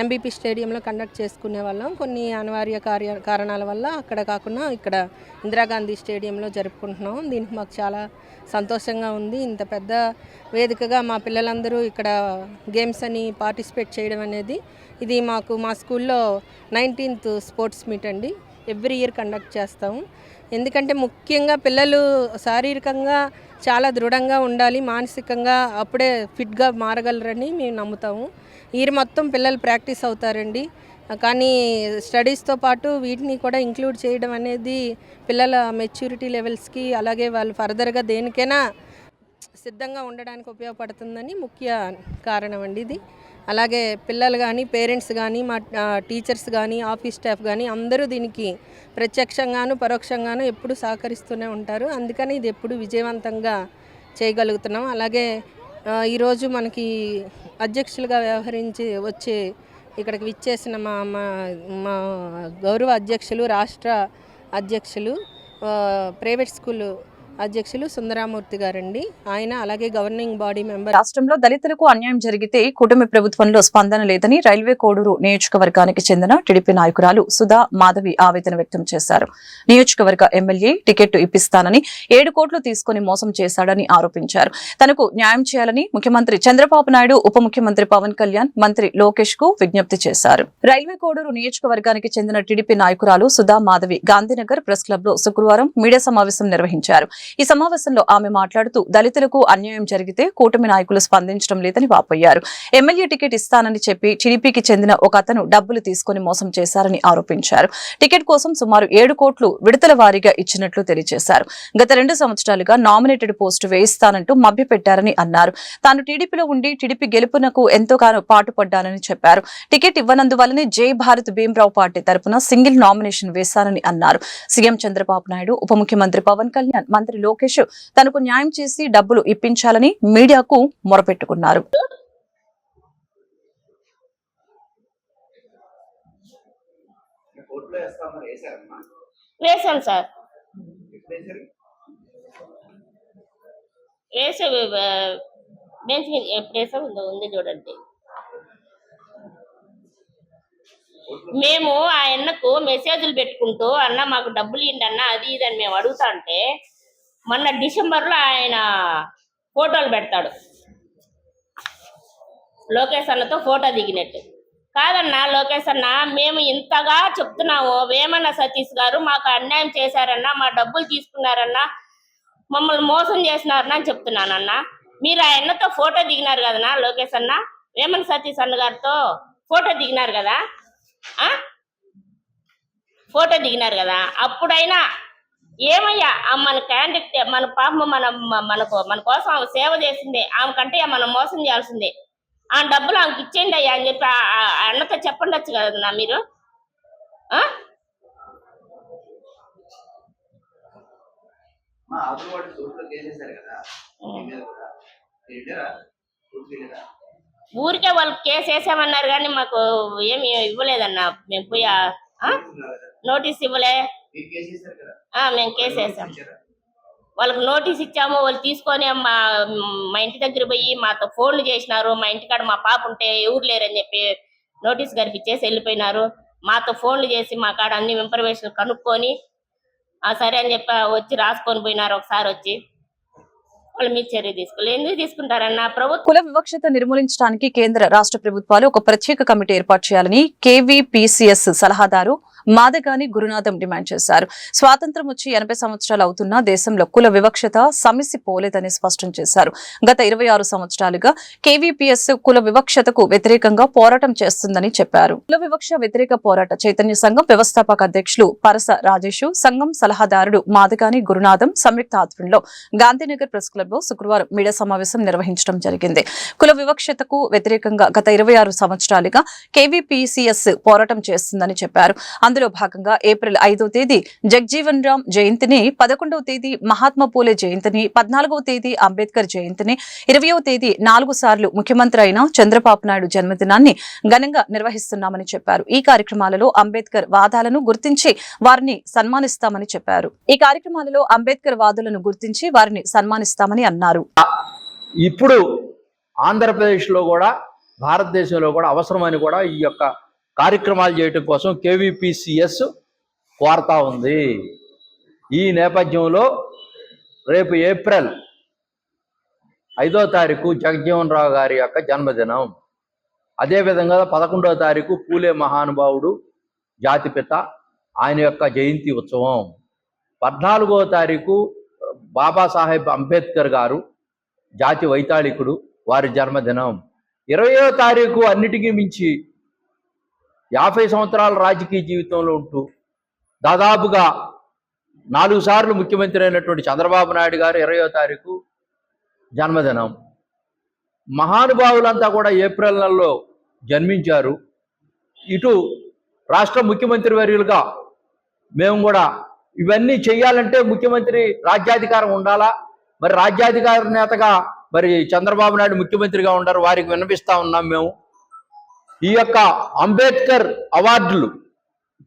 ఎంబీపీ స్టేడియంలో కండక్ట్ చేసుకునే వాళ్ళం. కొన్ని అనివార్య కారణాల వల్ల అక్కడ కాకుండా ఇక్కడ ఇందిరాగాంధీ స్టేడియంలో జరుపుకుంటున్నాం. దీనికి మాకు చాలా సంతోషంగా ఉంది. ఇంత పెద్ద వేదికగా మా పిల్లలందరూ ఇక్కడ గేమ్స్ అని పార్టిసిపేట్ చేయడం అనేది ఇది మాకు మా స్కూల్లో 19th స్పోర్ట్స్ మీట్ అండి. ఎవ్రీ ఇయర్ కండక్ట్ చేస్తాము. ఎందుకంటే ముఖ్యంగా పిల్లలు శారీరకంగా చాలా దృఢంగా ఉండాలి, మానసికంగా అప్పుడే ఫిట్గా మారగలరని మేము నమ్ముతాము. ఇయర్ మొత్తం పిల్లలు ప్రాక్టీస్ అవుతారండి. కానీ స్టడీస్తో పాటు వీటిని కూడా ఇంక్లూడ్ చేయడం అనేది పిల్లల మెచ్యూరిటీ లెవెల్స్కి, అలాగే వాళ్ళు ఫర్దర్గా దేనికైనా సిద్ధంగా ఉండడానికి ఉపయోగపడుతుందని ముఖ్య కారణం అండి ఇది. అలాగే పిల్లలు కానీ, పేరెంట్స్ కానీ, మా టీచర్స్ కానీ, ఆఫీస్ స్టాఫ్ కానీ అందరూ దీనికి ప్రత్యక్షంగాను పరోక్షంగాను ఎప్పుడు సహకరిస్తూనే ఉంటారు. అందుకని ఇది ఎప్పుడు విజయవంతంగా చేయగలుగుతున్నాం. అలాగే ఈరోజు మనకి అధ్యక్షులుగా వ్యవహరించి వచ్చే ఇక్కడికి విచ్చేసిన మా గౌరవ అధ్యక్షులు, రాష్ట్ర అధ్యక్షులు, ప్రైవేట్ స్కూల్ అధ్యక్షులు సుందరామూర్తి గారండి. ఆయన అలాగే గవర్నింగ్ బాడీ మెంబర్. రాష్ట్రంలో దళితులకు అన్యాయం జరిగితే కూటమి ప్రభుత్వంలో స్పందన లేదని రైల్వే కోడూరు నియోజకవర్గానికి చెందిన టీడీపీ నాయకురాలు సుధా మాధవి ఆవేదన వ్యక్తం చేశారు. నియోజకవర్గ ఎమ్మెల్యే టికెట్ ఇప్పిస్తానని 7 కోట్లు తీసుకుని మోసం చేశాడని ఆరోపించారు. తనకు న్యాయం చేయాలని ముఖ్యమంత్రి చంద్రబాబు నాయుడు, ఉప ముఖ్యమంత్రి పవన్ కళ్యాణ్, మంత్రి లోకేష్ కు విజ్ఞప్తి చేశారు. రైల్వే కోడూరు నియోజకవర్గానికి చెందిన టీడీపీ నాయకురాలు సుధా మాధవి గాంధీనగర్ ప్రెస్ క్లబ్ లో శుక్రవారం మీడియా సమావేశం నిర్వహించారు. ఈ సమావేశంలో ఆమె మాట్లాడుతూ దళితులకు అన్యాయం జరిగితే కూటమి నాయకులు స్పందించడం లేదని వాపోయారు. ఎమ్మెల్యే టికెట్ ఇస్తానని చెప్పి టీడీపీకి చెందిన ఒక అతను డబ్బులు తీసుకుని మోసం చేశారని ఆరోపించారు. టికెట్ కోసం సుమారు 7 కోట్లు విడతల వారీగా ఇచ్చినట్లు తెలియజేశారు. గత 2 సంవత్సరాలుగా నామినేటెడ్ పోస్టు వేయిస్తానంటూ మభ్యపెట్టారని అన్నారు. తాను టీడీపీలో ఉండి టీడీపీ గెలుపునకు ఎంతోగానో పాటుపడ్డానని చెప్పారు. టికెట్ ఇవ్వనందువల్లనే జై భారత్ భీమరావు పార్టీ తరపున సింగిల్ నామినేషన్ వేశానని అన్నారు. సీఎం చంద్రబాబు నాయుడు, ఉప ముఖ్యమంత్రి పవన్ కళ్యాణ్, మంత్రి లోకేష్ తనకు న్యాయం చేసి డబ్బులు ఇప్పించాలని మీడియాకు మొరపెట్టుకున్నారు. వేసాం సార్, వేసే బెంచ్ మీద ఎప్పుడు వేసాం ఉంది చూడండి. మేము ఆ అన్నకు మెసేజ్లు పెట్టుకుంటూ అన్న మాకు డబ్బులు ఇవ్వండి అన్న, అది ఇది అని మేము అడుగుతా అంటే మొన్న డిసెంబర్లో ఆయన ఫోటోలు పెడతాడు, లోకేష్ అన్నతో ఫోటో దిగినట్టు. కాదన్నా లోకేష్ అన్న, మేము ఇంతగా చెప్తున్నాము, వేమన్న సతీష్ గారు మాకు అన్యాయం చేశారన్నా, మా డబ్బులు తీసుకున్నారన్నా, మమ్మల్ని మోసం చేసినారన్నా అని చెప్తున్నానన్నా. మీరు ఆ అన్నతో ఫోటో దిగినారు కదన్నా లోకేష్ అన్న, వేమన్న సతీష్ అన్న గారితో ఫోటో దిగినారు కదా, ఫోటో దిగినారు కదా. అప్పుడైనా ఏమయ్యా మన క్యాండిడేట్, మన పాప మన కోసం ఆమె సేవ చేసిందే, ఆమె కంటే మనం మోసం చేయాల్సిందే, ఆ డబ్బులు ఆమెకి ఇచ్చేయండి అయ్యా అని చెప్పి అన్నతో చెప్పండొచ్చు కదన్నా మీరు. ఊరికే వాళ్ళు కేసు వేసామన్నారు కానీ మాకు ఏమి ఇవ్వలేదన్నా. మేము పోయి నోటీస్ ఇవ్వలే. మేము కేసు వేసాం. వాళ్ళకి నోటీస్ ఇచ్చాము. వాళ్ళు తీసుకొని మా ఇంటి దగ్గర పోయి మాతో ఫోన్లు చేసినారు. మా ఇంటికాడ మా పాప ఉంటే ఎవరు లేరని చెప్పి నోటీస్ కనిపించేసి వెళ్ళిపోయినారు. మాతో ఫోన్లు చేసి మా కాడ అన్ని ఇన్ఫర్మేషన్ కనుక్కొని సరే అని చెప్పి వచ్చి రాసుకొని పోయినారు. ఒకసారి వచ్చి వాళ్ళ మీద చర్య తీసుకోలేదు. ఎందుకు తీసుకుంటారన్న? ప్రభుత్వం కుల వివక్షత నిర్మూలించడానికి కేంద్ర రాష్ట్ర ప్రభుత్వాలు ఒక ప్రత్యేక కమిటీ ఏర్పాటు చేయాలని KVPCS సలహాదారు మాదగాని గురునాథం డిమాండ్ చేశారు. స్వాతంత్ర్యం వచ్చి 80 సంవత్సరాలు అవుతున్నా దేశంలో కుల వివక్షత సమసిపోలేదని స్పష్టం చేశారు. గత 26 సంవత్సరాలుగా KVPS కుల వివక్షతకు వ్యతిరేకంగా పోరాటం చేస్తుందని చెప్పారు. కుల వివక్ష వ్యతిరేక పోరాట చైతన్య సంఘం వ్యవస్థాపక అధ్యక్షులు పరస రాజేషు, సంఘం సలహాదారుడు మాదగాని గురునాథం సంయుక్త ఆధ్వర్యంలో గాంధీనగర్ ప్రెస్ క్లబ్ లో శుక్రవారం మీడియా సమావేశం నిర్వహించడం జరిగింది. కుల వివక్షతకు వ్యతిరేకంగా గత 26 సంవత్సరాలుగా KVPCS పోరాటం చేస్తుందని చెప్పారు. అందులో భాగంగా ఏప్రిల్ 5వ తేదీ జగ్జీవన్ రామ్ జయంతిని, 11వ తేదీ మహాత్మా పూలే జయంతిని, 14వ తేదీ అంబేద్కర్ జయంతిని, 20వ తేదీ 4 సార్లు ముఖ్యమంత్రి అయిన చంద్రబాబు నాయుడు జన్మదినాన్ని ఘనంగా నిర్వహిస్తున్నామని చెప్పారు. ఈ కార్యక్రమాలలో అంబేద్కర్ వాదాలను గుర్తించి వారిని సన్మానిస్తామని చెప్పారు. ఈ కార్యక్రమాలలో అంబేద్కర్ వాదులను గుర్తించి వారిని సన్మానిస్తామని అన్నారు. ఇప్పుడు ఆంధ్రప్రదేశ్లో కూడా భారతదేశంలో కూడా అవసరమని కూడా ఈ యొక్క కార్యక్రమాలు చేయటం కోసం KVPCS కోరుతా ఉంది. ఈ నేపథ్యంలో రేపు ఏప్రిల్ 5వ తారీఖు జగజ్జీవన్ రావు గారి యొక్క జన్మదినం, అదేవిధంగా 11వ తారీఖు పూలే మహానుభావుడు జాతిపిత ఆయన యొక్క జయంతి ఉత్సవం, 14వ తారీఖు బాబాసాహెబ్ అంబేద్కర్ గారు జాతి వైతాళికుడు వారి జన్మదినం, 20వ తారీఖు అన్నిటికీ మించి 50 సంవత్సరాల రాజకీయ జీవితంలో ఉంటూ దాదాపుగా 4 సార్లు ముఖ్యమంత్రి అయినటువంటి చంద్రబాబు నాయుడు గారు 20వ తారీఖు జన్మదినం. మహానుభావులంతా కూడా ఏప్రిల్ నెలలో జన్మించారు. ఇటు రాష్ట్ర ముఖ్యమంత్రి వర్యులుగా మేము కూడా ఇవన్నీ చేయాలంటే ముఖ్యమంత్రి రాజ్యాధికారం ఉండాలా. మరి రాజ్యాధికార నేతగా మరి చంద్రబాబు నాయుడు ముఖ్యమంత్రిగా ఉండరు, వారికి విన్నపిస్తా ఉన్నాం. మేము ఈ యొక్క అంబేద్కర్ అవార్డులు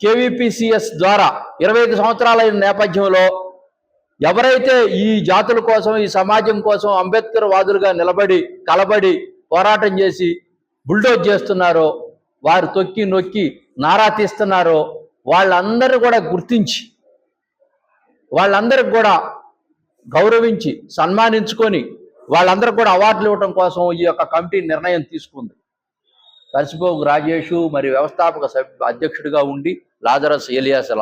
KVPCS ద్వారా 25 సంవత్సరాలైన నేపథ్యంలో ఎవరైతే ఈ జాతుల కోసం, ఈ సమాజం కోసం అంబేద్కర్ వాదులుగా నిలబడి కలబడి పోరాటం చేసి బుల్డోజ్ చేస్తున్నారో, వారు తొక్కి నొక్కి నారా తీస్తున్నారో వాళ్ళందరూ కూడా గుర్తించి వాళ్ళందరికి కూడా గౌరవించి సన్మానించుకొని వాళ్ళందరికీ కూడా అవార్డులు ఇవ్వడం కోసం ఈ యొక్క కమిటీ నిర్ణయం తీసుకుంది. కరిసిపోగు రాజేషు మరి వ్యవస్థాపక అధ్యక్షుడిగా ఉండి లాజరస్ ఏలియాస్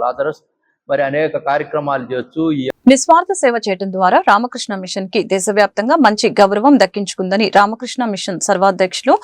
లాజరస్ మరి అనేక కార్యక్రమాలు చేస్తూ నిస్వార్థ సేవ చేయడం ద్వారా రామకృష్ణ మిషన్ కి దేశవ్యాప్తంగా మంచి గౌరవం దక్కించుకుందని రామకృష్ణ మిషన్ సర్వాధ్యక్షులు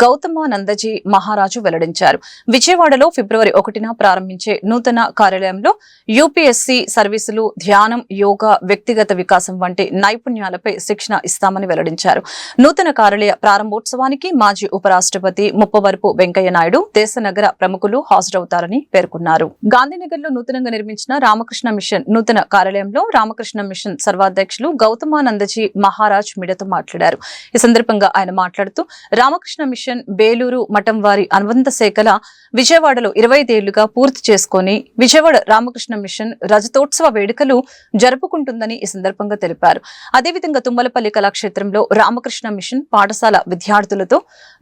గౌతమానందజీ మహారాజు వెల్లడించారు. విజయవాడలో ఫిబ్రవరి 1న ప్రారంభించే నూతన కార్యాలయంలో UPSC సర్వీసులు, ధ్యానం, యోగా, వ్యక్తిగత వికాసం వంటి నైపుణ్యాలపై శిక్షణ ఇస్తామని వెల్లడించారు. నూతన కార్యాలయ ప్రారంభోత్సవానికి మాజీ ఉపరాష్ట్రపతి ముప్పవరపు వెంకయ్య నాయుడు, దేశ నగర ప్రముఖులు హాజరవుతారని పేర్కొన్నారు. గాంధీనగర్ లో నూతనంగా నిర్మించిన రామకృష్ణ మిషన్ నూతన కార్యాలయంలో రామకృష్ణ మిషన్ సర్వాధ్యక్షులు గౌతమానందజీ మహారాజ్ మీడియాతో మాట్లాడారు. ఈ సందర్భంగా ఆయన మాట్లాడుతూ రామకృష్ణ మిషన్ బేలూరు మఠం వారి అనుబంధ శాఖల విజయవాడలో 25 ఏళ్లుగా పూర్తి చేసుకుని విజయవాడ రామకృష్ణ మిషన్ రజతోత్సవ వేడుకలు జరుపుకుంటుందని ఈ సందర్భంగా తెలిపారు. అదేవిధంగా తుమ్మలపల్లి కళాక్షేత్రంలో రామకృష్ణ మిషన్ పాఠశాల విద్యార్థులతో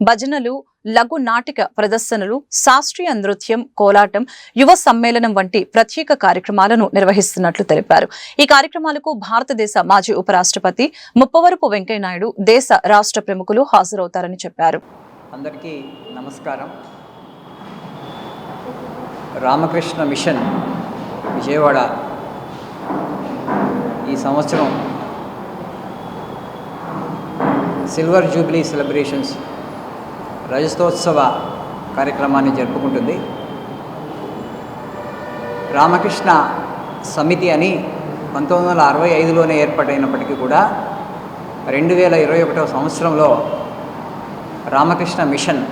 భజనలు, లఘు నాటిక ప్రదర్శనలు, శాస్త్రీయ నృత్యం, కోలాటం, యువ సమ్మేళనం వంటి ప్రత్యేక కార్యక్రమాలను నిర్వహిస్తున్నట్లు తెలిపారు. ఈ కార్యక్రమాలకు భారతదేశ మాజీ ఉపరాష్ట్రపతి ముప్పవరపు వెంకయ్య నాయుడు, దేశ రాష్ట్ర ప్రముఖులు హాజరవుతారని చెప్పారు. అందరికీ నమస్కారం. రామకృష్ణ మిషన్ విజయవాడ ఈ సంవత్సరం సిల్వర్ జూబ్లీ సెలబ్రేషన్స్ రజతోత్సవ కార్యక్రమాన్ని జరుపుకుంటుంది. రామకృష్ణ సమితి అని 1965లోనే ఏర్పాటైనప్పటికీ కూడా 2021వ సంవత్సరంలో రామకృష్ణ మిషన్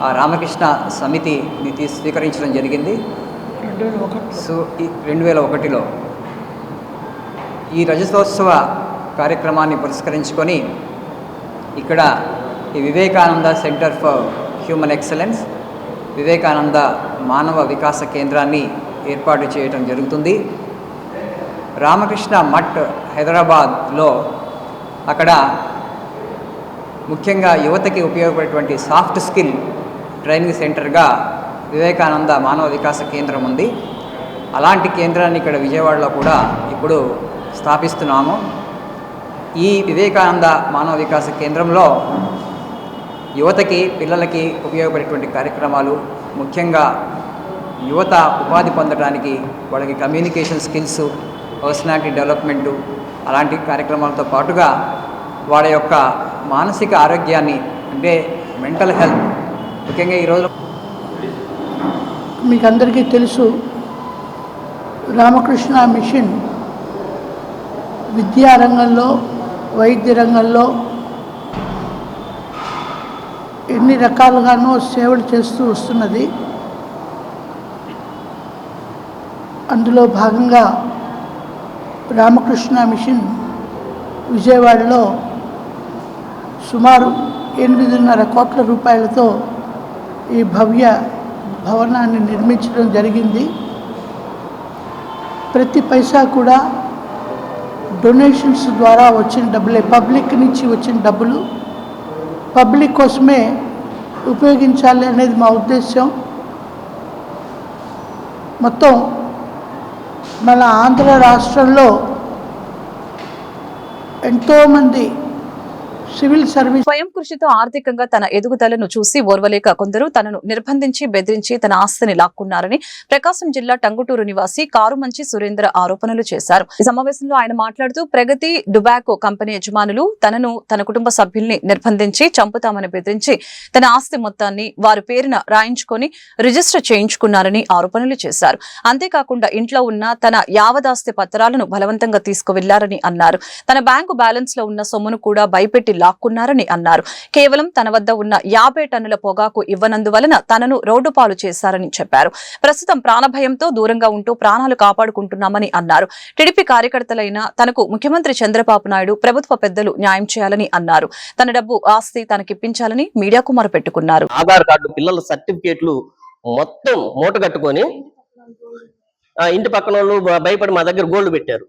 ఆ రామకృష్ణ సమితిని స్వీకరించడం జరిగింది. 2001లో ఈ రజతోత్సవ కార్యక్రమాన్ని పురస్కరించుకొని ఇక్కడ ఈ Vivekananda centre for human excellence, Vivekananda మానవ వికాస కేంద్రాన్ని ఏర్పాటు చేయడం జరుగుతుంది. రామకృష్ణ మఠ్ హైదరాబాద్లో అక్కడ ముఖ్యంగా యువతకి ఉపయోగపడేటువంటి సాఫ్ట్ స్కిల్ ట్రైనింగ్ సెంటర్గా వివేకానంద మానవ వికాస కేంద్రం ఉంది. అలాంటి కేంద్రాన్ని ఇక్కడ విజయవాడలో కూడా ఇప్పుడు స్థాపిస్తున్నాము. ఈ వివేకానంద మానవ వికాస కేంద్రంలో యువతకి, పిల్లలకి ఉపయోగపడేటువంటి కార్యక్రమాలు, ముఖ్యంగా యువత ఉపాధి పొందడానికి వాళ్ళకి కమ్యూనికేషన్ స్కిల్స్, పర్సనాలిటీ డెవలప్మెంటు అలాంటి కార్యక్రమాలతో పాటుగా వాళ్ళ యొక్క మానసిక ఆరోగ్యాన్ని, అంటే మెంటల్ హెల్త్, ముఖ్యంగా ఈరోజు మీకు అందరికీ తెలుసు రామకృష్ణ మిషన్ విద్యారంగంలో, వైద్య రంగంలో ఎన్ని రకాలుగానో సేవలు చేస్తూ వస్తున్నది. అందులో భాగంగా రామకృష్ణ మిషన్ విజయవాడలో సుమారు 8.5 కోట్ల రూపాయలతో ఈ భవ్య భవనాన్ని నిర్మించడం జరిగింది. ప్రతి పైసా కూడా డొనేషన్స్ ద్వారా వచ్చిన డబ్బులే, పబ్లిక్ నుంచి వచ్చిన డబ్బులు పబ్లిక్ కోసమే ఉపయోగించాలి అనేది మా ఉద్దేశం. మొత్తం మన ఆంధ్ర రాష్ట్రంలో ఎంతోమంది సివిల్ సర్వీస్ స్వయం కృషితో ఆర్థికంగా తన ఎదుగుదలను చూసి ఓర్వలేక కొందరు తనను నిర్బంధించి బెదిరించి తన ఆస్తిని లాక్కున్నారని ప్రకాశం జిల్లా టంగుటూరు నివాసి కారుమంచి సురేంద్ర ఆరోపణలు చేశారు. ఈ సమావేశంలో ఆయన మాట్లాడుతూ ప్రగతి డుబాకో కంపెనీ యజమానులు తనను, తన కుటుంబ సభ్యుల్ని నిర్బంధించి చంపుతామని బెదిరించి తన ఆస్తి మొత్తాన్ని వారి పేరున రాయించుకొని రిజిస్టర్ చేయించుకున్నారని ఆరోపణలు చేశారు. అంతేకాకుండా ఇంట్లో ఉన్న తన యావదాస్తి పత్రాలను బలవంతంగా తీసుకువెళ్లారని అన్నారు. తన బ్యాంకు బ్యాలెన్స్ లో ఉన్న సొమ్మును కూడా భయపెట్టి లాక్కున్నారని అన్నారు. కేవలం తన వద్ద ఉన్న 50 టన్నుల పొగాకు ఇవ్వనందువలన తనను రోడ్డు పాలు చేశారని చెప్పారు. ప్రస్తుతం ప్రాణభయంతో దూరంగా ఉంటూ ప్రాణాలు కాపాడుకుంటున్నామని అన్నారు. టీడీపీ కార్యకర్తలైన తనకు ముఖ్యమంత్రి చంద్రబాబు నాయుడు, ప్రభుత్వ పెద్దలు న్యాయం చేయాలని అన్నారు. తన డబ్బు, ఆస్తి తనకిప్పించాలని మీడియాకు మొరపెట్టుకున్నారు. ఆధార్ కార్డు, పిల్లల సర్టిఫికేట్లు మొత్తం మూట కట్టుకొని ఇంటి పక్కన వాళ్ళు భయపడి మా దగ్గర గోల్డ్ పెట్టారు,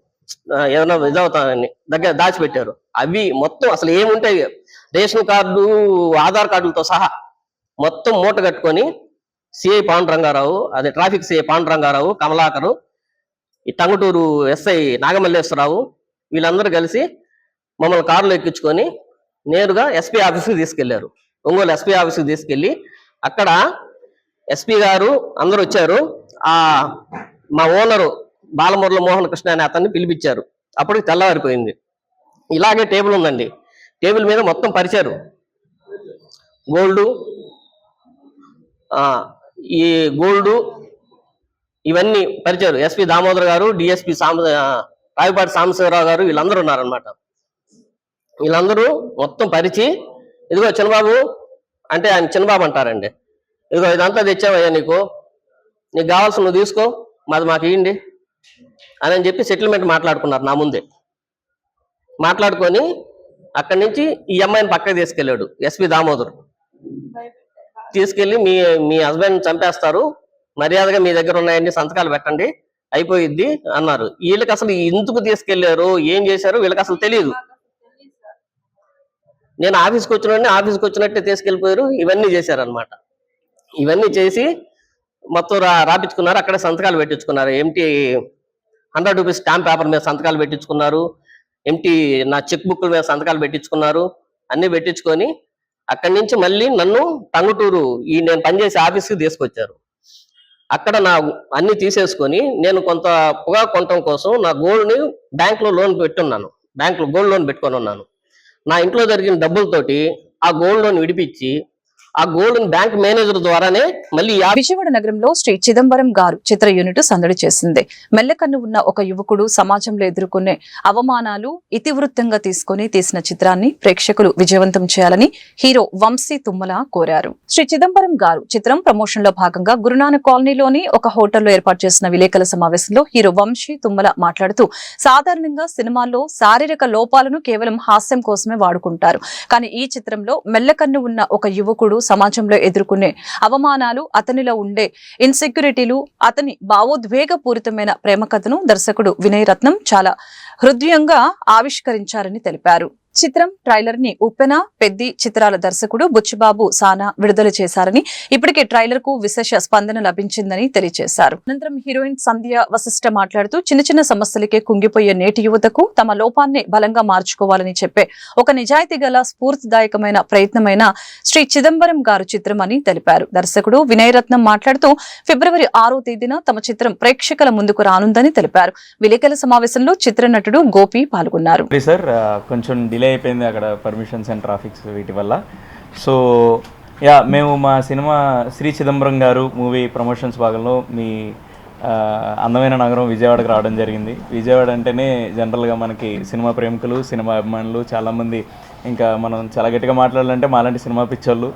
ఏదైనా ఇదవుతానని దగ్గర దాచిపెట్టారు. అవి మొత్తం అసలు ఏముంటాయి, రేషన్ కార్డు, ఆధార్ కార్డులతో సహా మొత్తం మూట కట్టుకొని సిఐ పాండురంగారావు, అదే ట్రాఫిక్ సిఐ పాండురంగారావు, కమలాకరు, ఈ టంగుటూరు ఎస్ఐ నాగమల్లేశ్వరరావు వీళ్ళందరూ కలిసి మమ్మల్ని కారులో ఎక్కించుకొని నేరుగా ఎస్పీ ఆఫీస్కి తీసుకెళ్లారు. ఒంగోలు ఎస్పీ ఆఫీస్కి తీసుకెళ్లి అక్కడ ఎస్పీ గారు అందరూ వచ్చారు. మా ఓనరు బాలమురళ మోహన్ కృష్ణ అనే అతన్ని పిలిపించారు. అప్పటికి తెల్లవారిపోయింది. ఇలాగే టేబుల్ ఉందండి, టేబుల్ మీద మొత్తం పరిచారు గోల్డ్, ఈ గోల్డ్ ఇవన్నీ పరిచారు. ఎస్పీ దామోదర్ గారు, డిఎస్పీ రావిపాటి సాంబశివరావు గారు వీళ్ళందరూ ఉన్నారనమాట. వీళ్ళందరూ మొత్తం పరిచి, ఇదిగో చిన్నబాబు అంటే ఆయన చిన్నబాబు అంటారండి, ఇదిగో ఇదంతా తెచ్చావయ్యా, నీకు కావాల్సిన నువ్వు తీసుకో, మాకు ఇవ్వండి అని చెప్పి సెటిల్మెంట్ మాట్లాడుకున్నారు నా ముందే. మాట్లాడుకొని అక్కడి నుంచి ఈ అమ్మాయిని పక్కకి తీసుకెళ్ళాడు ఎస్పీ దామోదర్. తీసుకెళ్ళి మీ హస్బెండ్ చంపేస్తారు, మర్యాదగా మీ దగ్గర ఉన్నాయన్ని సంతకాలు పెట్టండి, అయిపోయిద్ది అన్నారు. వీళ్ళకి అసలు ఎందుకు తీసుకెళ్లారు, ఏం చేశారు వీళ్ళకి అసలు తెలియదు. నేను ఆఫీస్కి వచ్చినట్టే తీసుకెళ్ళిపోయారు. ఇవన్నీ చేశారనమాట. ఇవన్నీ చేసి మొత్తం రాపించుకున్నారు. అక్కడే సంతకాలు పెట్టించుకున్నారు. ఎంటీ 100 రూపీస్ స్టాంప్ పేపర్ మీద సంతకాలు పెట్టించుకున్నారు. ఎంటీ నా చెక్ బుక్ల మీద సంతకాలు పెట్టించుకున్నారు. అన్ని పెట్టించుకొని అక్కడి నుంచి మళ్ళీ నన్ను టంగుటూరు నేను పనిచేసే ఆఫీస్కి తీసుకొచ్చారు. అక్కడ నా అన్ని తీసేసుకొని నేను కొంత పొగా కొనటం కోసం నా గోల్డ్ని బ్యాంక్లో లోన్ పెట్టున్నాను. బ్యాంక్లో గోల్డ్ లోన్ పెట్టుకొని ఉన్నాను. నా ఇంట్లో జరిగిన డబ్బులతోటి ఆ గోల్డ్ లోన్ విడిపించి ఆ గోల్డ్ బ్యాంక్ మేనేజర్ ద్వారానే మళ్ళీ విజయవాడ నగరంలో శ్రీ చిదంబరం గారు చిత్ర యూనిట్ సందడి చేసింది. మెల్లకన్ను ఉన్న ఒక యువకుడు సమాజంలో ఎదుర్కొనే అవమానాలు ఇతివృత్తంగా తీసుకుని తీసిన చిత్రాన్ని ప్రేక్షకులు విజయవంతం చేయాలని హీరో వంశీ తుమ్మల కోరారు. శ్రీ చిదంబరం గారు చిత్రం ప్రమోషన్ లో భాగంగా గురునానక్ కాలనీలోని ఒక హోటల్లో ఏర్పాటు చేసిన విలేకరుల సమావేశంలో హీరో వంశీ తుమ్మల మాట్లాడుతూ, సాధారణంగా సినిమాల్లో శారీరక లోపాలను కేవలం హాస్యం కోసమే వాడుకుంటారు. కానీ ఈ చిత్రంలో మెల్లకన్ను ఉన్న ఒక యువకుడు సమాజంలో ఎదుర్కొనే అవమానాలు, అతనిలో ఉండే ఇన్సెక్యూరిటీలు, అతని భావోద్వేగపూరితమైన ప్రేమ కథను దర్శకుడు వినయ్ రత్నం చాలా హృదయంగా ఆవిష్కరించారని తెలిపారు. చిత్రం ట్రైలర్ ని ఉప్పెన పెద్ది చిత్రాల దర్శకుడు బుచ్చిబాబు సానా విడుదల చేశారని, ఇప్పటికే ట్రైలర్ కు విశేష స్పందన లభించిందని తెలియజేశారు. అనంతరం హీరోయిన్ సంధ్య వశిష్ఠ మాట్లాడుతూ, చిన్న చిన్న సమస్యలకే కుంగిపోయే నేటి యువతకు తమ లోపాన్ని బలంగా మార్చుకోవాలని చెప్పే ఒక నిజాయితీ గల స్ఫూర్తిదాయకమైన ప్రయత్నమైన శ్రీ చిదంబరం గారు చిత్రం అని తెలిపారు. దర్శకుడు వినయ్ రత్నం మాట్లాడుతూ, ఫిబ్రవరి 6వ తేదీన తమ చిత్రం ప్రేక్షకుల ముందుకు రానుందని తెలిపారు. విలేకరుల సమావేశంలో చిత్ర నటుడు గోపి పాల్గొన్నారు. కొంచెం డిలే అయిపోయింది అక్కడ పర్మిషన్స్ అండ్ ట్రాఫిక్స్ వీటి వల్ల. సో మేము మా సినిమా శ్రీ చిదంబరం గారు మూవీ ప్రమోషన్స్ భాగంలో మీ అందమైన నగరం విజయవాడకు రావడం జరిగింది. విజయవాడ అంటేనే జనరల్గా మనకి సినిమా ప్రేమికులు, సినిమా అభిమానులు చాలామంది, ఇంకా మనం చాలా గట్టిగా మాట్లాడాలంటే మాలాంటి సినిమా పిక్చర్లు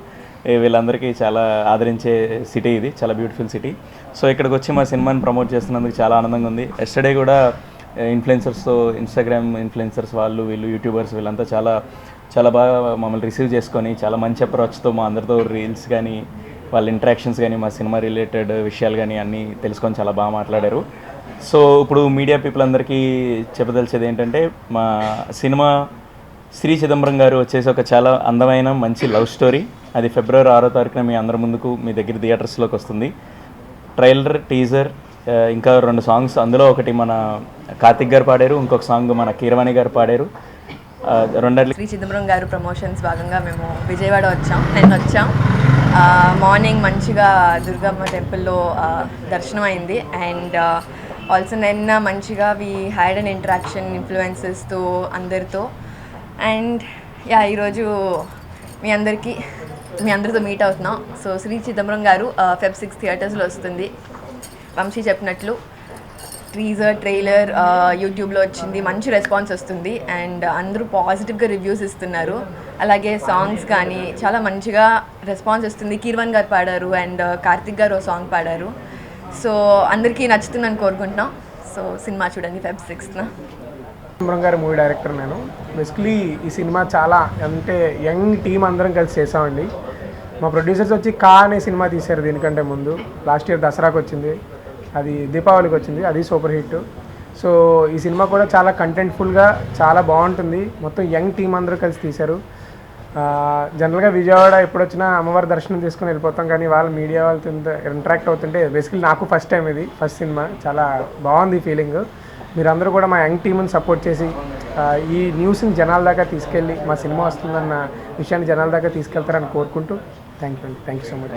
వీళ్ళందరికీ చాలా ఆదరించే సిటీ ఇది, చాలా బ్యూటిఫుల్ సిటీ. సో ఇక్కడికి వచ్చి మా సినిమాని ప్రమోట్ చేస్తున్నందుకు చాలా ఆనందంగా ఉంది. ఎస్టర్డే కూడా ఇన్ఫ్లుయెన్సర్స్తో, ఇన్స్టాగ్రామ్ ఇన్ఫ్లుయెన్సర్స్ వాళ్ళు వీళ్ళు యూట్యూబర్స్ వీళ్ళంతా చాలా బాగా మమ్మల్ని రిసీవ్ చేసుకొని చాలా మంచి అప్రోచ్తో మా అందరితో రీల్స్ కానీ వాళ్ళ ఇంటరాక్షన్స్ కానీ మా సినిమా రిలేటెడ్ విషయాలు కానీ అన్నీ తెలుసుకొని చాలా బాగా మాట్లాడారు. సో ఇప్పుడు మీడియా పీపుల్ అందరికీ చెప్పదలిచేది ఏంటంటే, మా సినిమా శ్రీ చిదంబరం గారు వచ్చేసి ఒక చాలా అందమైన మంచి లవ్ స్టోరీ. అది ఫిబ్రవరి 6వ తారీఖున మీ అందరి ముందుకు మీ దగ్గర థియేటర్స్లోకి వస్తుంది. ట్రైలర్, టీజర్, ఇంకా 2 సాంగ్స్, అందులో ఒకటి మన కార్తిక్ గారు పాడారు, ఇంకొక సాంగ్ మన కీరవాణి గారు పాడారు. శ్రీ చిదంబరం గారు ప్రమోషన్స్ భాగంగా మేము విజయవాడ నిన్న వచ్చాం. మార్నింగ్ మంచిగా దుర్గమ్మ టెంపుల్లో దర్శనం అయింది. అండ్ ఆల్సో నిన్న మంచిగా వీ హ్యాడ్ అన్ ఇంటరాక్షన్ ఇన్ఫ్లుయెన్సెస్తో అందరితో. అండ్ ఈరోజు మీ అందరితో మీట్ అవుతున్నాం. సో శ్రీ చిదంబరం గారు Feb 6 థియేటర్స్లో వస్తుంది. వంశీ చెప్పినట్లు టీజర్, ట్రైలర్ యూట్యూబ్లో వచ్చింది, మంచి రెస్పాన్స్ వస్తుంది. అండ్ అందరూ పాజిటివ్గా రివ్యూస్ ఇస్తున్నారు. అలాగే సాంగ్స్ కానీ చాలా మంచిగా రెస్పాన్స్ వస్తుంది. కీరవాణి గారు పాడారు అండ్ కార్తిక్ గారు ఓ సాంగ్ పాడారు. సో అందరికీ నచ్చుతుందని కోరుకుంటున్నాం. సో సినిమా చూడండి Feb 6న. చిదంబరం గారి మూవీ డైరెక్టర్ నేను. బేసిక్లీ ఈ సినిమా చాలా అంటే యంగ్ టీం అందరం కలిసి చేసామండి. మా ప్రొడ్యూసర్స్ వచ్చి కా అనే సినిమా తీశారు దీనికంటే ముందు. లాస్ట్ ఇయర్ దసరాకు వచ్చింది, అది దీపావళికి వచ్చింది, అది సూపర్ హిట్. సో ఈ సినిమా కూడా చాలా కంటెంట్ఫుల్గా చాలా బాగుంటుంది. మొత్తం యంగ్ టీం అందరూ కలిసి తీశారు. జనరల్గా విజయవాడ ఎప్పుడొచ్చినా అమ్మవారి దర్శనం తీసుకుని వెళ్ళిపోతాం, కానీ వాళ్ళ మీడియా వాళ్ళతో ఇంటరాక్ట్ అవుతుంటే బేసికలీ నాకు ఫస్ట్ టైం ఇది, ఫస్ట్ సినిమా. చాలా బాగుంది ఫీలింగ్. మీరందరూ కూడా మా యంగ్ టీమ్ని సపోర్ట్ చేసి ఈ న్యూస్ని జనాల దాకా తీసుకెళ్ళి మా సినిమా వస్తుందన్న విషయాన్ని జనాల దాకా తీసుకెళ్తారని కోరుకుంటూ థ్యాంక్ యూ సో మచ్.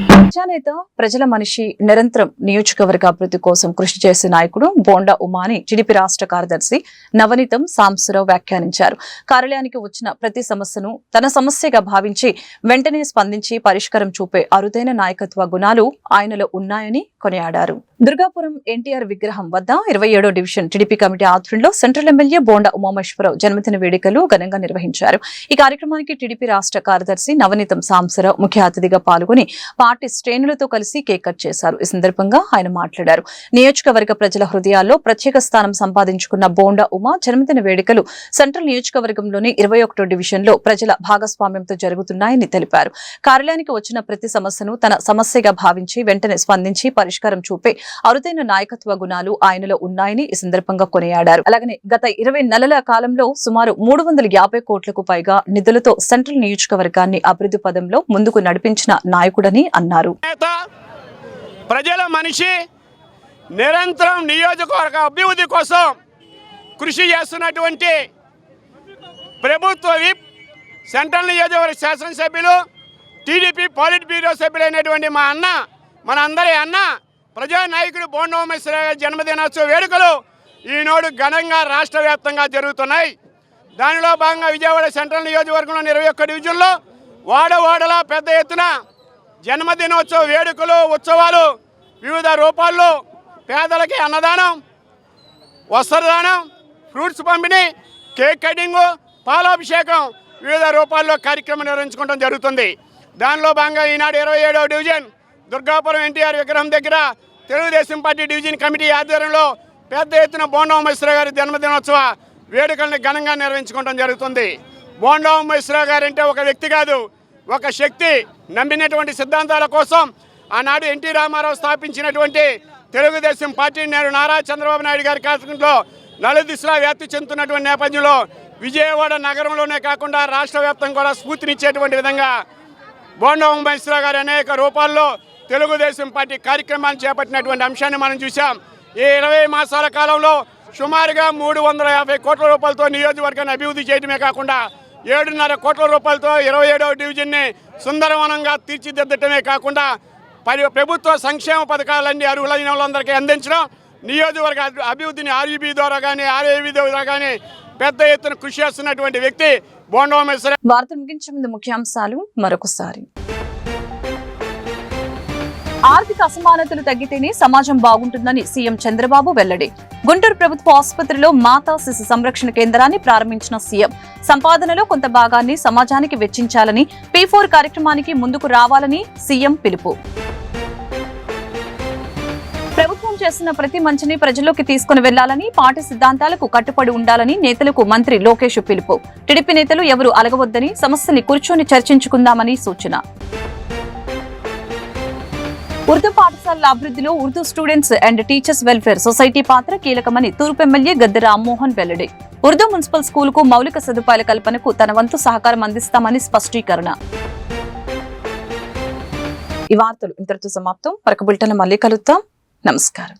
ప్రజానేత, ప్రజల మనిషి, నిరంతరం నియోజకవర్గ అభివృద్ధి కోసం కృషి చేసే నాయకుడు బోండా ఉమాని టీడీపీ రాష్ట్ర కార్యదర్శి నవనీతం సాంబశివరావు వ్యాఖ్యానించారు. కార్యాలయానికి వచ్చిన ప్రతి సమస్యను తన సమస్యగా భావించి వెంటనే స్పందించి పరిష్కారం చూపే అరుదైన నాయకత్వ గుణాలు ఆయనలో ఉన్నాయని కొనియాడారు. దుర్గాపురం ఎన్టీఆర్ విగ్రహం వద్ద 27వ డివిజన్ టీడీపీ కమిటీ ఆధ్వర్యంలో సెంట్రల్ ఎమ్మెల్యే బోండా ఉమామేశ్వరరావు జన్మదిన వేడుకలు ఘనంగా నిర్వహించారు. ఈ కార్యక్రమానికి టీడీపీ రాష్ట్ర కార్యదర్శి నవనీతం సాంబశివరావు ముఖ్య అతిథిగా పాల్గొని పార్టీ శ్రేణులతో కలిసి కేక్ కట్ చేశారు. ఈ సందర్భంగా ఆయన మాట్లాడారు. నియోజకవర్గ ప్రజల హృదయాల్లో ప్రత్యేక స్థానం సంపాదించుకున్న బోండా ఉమా జన్మదిన వేడుకలు సెంట్రల్ నియోజకవర్గంలోని 21వ డివిజన్ లో ప్రజల భాగస్వామ్యంతో జరుగుతున్నాయని తెలిపారు. కార్యాలయానికి వచ్చిన ప్రతి సమస్యను తన సమస్యగా భావించి వెంటనే స్పందించి పరిష్కారం చూపే అరుదైన నాయకత్వ గుణాలు ఆయనలో ఉన్నాయని ఈ సందర్భంగా కొనియాడారు. అలాగనే గత 20 నెలల కాలంలో సుమారు 350 కోట్లకు పైగా నిధులతో సెంట్రల్ నియోజకవర్గాన్ని అభివృద్ధి పదంలో ముందుకు నడిపించిన నాయకుడని అన్నారు. ప్రజల మనిషి, నిరంతరం నియోజకవర్గ అభివృద్ధి కోసం కృషి చేస్తున్నటువంటి ప్రభుత్వ విప్, సెంట్రల్ నియోజకవర్గ శాసనసభ్యులు, టీడీపీ పాలిట్ బ్యూరో సభ్యులైనటువంటి మా అన్న, మనందరి అన్న ప్రజానాయకుడు బోండా ఉమామేశ్వరరావు జన్మదినోత్సవ వేడుకలు ఈనాడు ఘనంగా రాష్ట్ర వ్యాప్తంగా జరుగుతున్నాయి. దానిలో భాగంగా విజయవాడ సెంట్రల్ నియోజకవర్గంలోని 21 డివిజన్లో వాడవాడలా పెద్ద ఎత్తున జన్మదినోత్సవ వేడుకలు, ఉత్సవాలు వివిధ రూపాల్లో పేదలకి అన్నదానం, వస్త్రదానం, ఫ్రూట్స్ పంపిణీ, కేక్ కటింగు, పాలాభిషేకం వివిధ రూపాల్లో కార్యక్రమం నిర్వహించుకోవడం జరుగుతుంది. దానిలో భాగంగా ఈనాడు 27వ డివిజన్ దుర్గాపురం ఎన్టీఆర్ విగ్రహం దగ్గర తెలుగుదేశం పార్టీ డివిజన్ కమిటీ ఆధ్వర్యంలో పెద్ద ఎత్తున బోండా ఉమేశ్వరరావు గారి జన్మదినోత్సవ వేడుకల్ని ఘనంగా నిర్వహించుకోవడం జరుగుతుంది. బోండా ఉమేశ్వరరావు గారు అంటే ఒక వ్యక్తి కాదు, ఒక శక్తి. నమ్మినటువంటి సిద్ధాంతాల కోసం ఆనాడు ఎన్టీ రామారావు స్థాపించినటువంటి తెలుగుదేశం పార్టీ నేడు నారా చంద్రబాబు నాయుడు గారి కార్యక్రమంలో నలుదిశలా వ్యాప్తి చెందుతున్నటువంటి నేపథ్యంలో విజయవాడ నగరంలోనే కాకుండా రాష్ట్ర వ్యాప్తంగా కూడా స్ఫూర్తినిచ్చేటువంటి విధంగా బోండా ఉమేశ్వరరావు గారు అనేక రూపాల్లో తెలుగుదేశం పార్టీ కార్యక్రమాలు చేపట్టినటువంటి అంశాన్ని మనం చూసాం. ఈ 20 మాసాల కాలంలో సుమారుగా 350 కోట్ల రూపాయలతో నియోజకవర్గాన్ని అభివృద్ధి చేయడమే కాకుండా 7.5 కోట్ల రూపాయలతో 27వ డివిజన్ని సుందరవనంగా తీర్చిదిద్దటమే కాకుండా ప్రభుత్వ సంక్షేమ పథకాలన్నీ అర్హులైన వాళ్ళందరికీ అందించడం, నియోజకవర్గ అభివృద్ధిని ఆర్యూబీ ద్వారా కానీ ఆర్ఏబీ ద్వారా కానీ పెద్ద ఎత్తున కృషి చేస్తున్నటువంటి వ్యక్తి బోండా ఉమేశ్వరరావు. వార్తలు ముగించే ముందు ముఖ్యాంశాలు మరొకసారి. ఆర్థిక అసమానతలు తగ్గితేనే సమాజం బాగుంటుందని సీఎం చంద్రబాబు వెల్లడి. గుంటూరు ప్రభుత్వ ఆసుపత్రిలో మాతా శిశు సంరక్షణ కేంద్రాన్ని ప్రారంభించిన సీఎం సంపాదనలో కొంత భాగాన్ని సమాజానికి వెచ్చించాలని, P4 కార్యక్రమానికి ముందుకు రావాలని సీఎం పిలుపు. ప్రభుత్వం చేస్తున్న ప్రతి మంచిని ప్రజల్లోకి తీసుకుని వెళ్లాలని, పార్టీ సిద్ధాంతాలకు కట్టుబడి ఉండాలని నేతలకు మంత్రి లోకేష్ పిలుపు. టీడీపీ నేతలు ఎవరూ అలగవద్దని, సమస్యని కూర్చొని చర్చించుకుందామని సూచన. ఉర్దూ పాఠశాలల అభివృద్ధిలో Urdu students and teachers welfare society పాత్ర కీలకమని తూర్పు ఎమ్మెల్యే గద్దె రామ్మోహన్ వెల్లడి. ఉర్దూ మున్సిపల్ స్కూలుకు మౌలిక సదుపాయాల కల్పనకు తన వంతు సహకారం అందిస్తామని స్పష్టీకరణ. ఈ వార్తలు ఇంతటితో సమాప్తం. మరొక బులెటిన్ మళ్ళీ కలుద్దాం. నమస్కారం.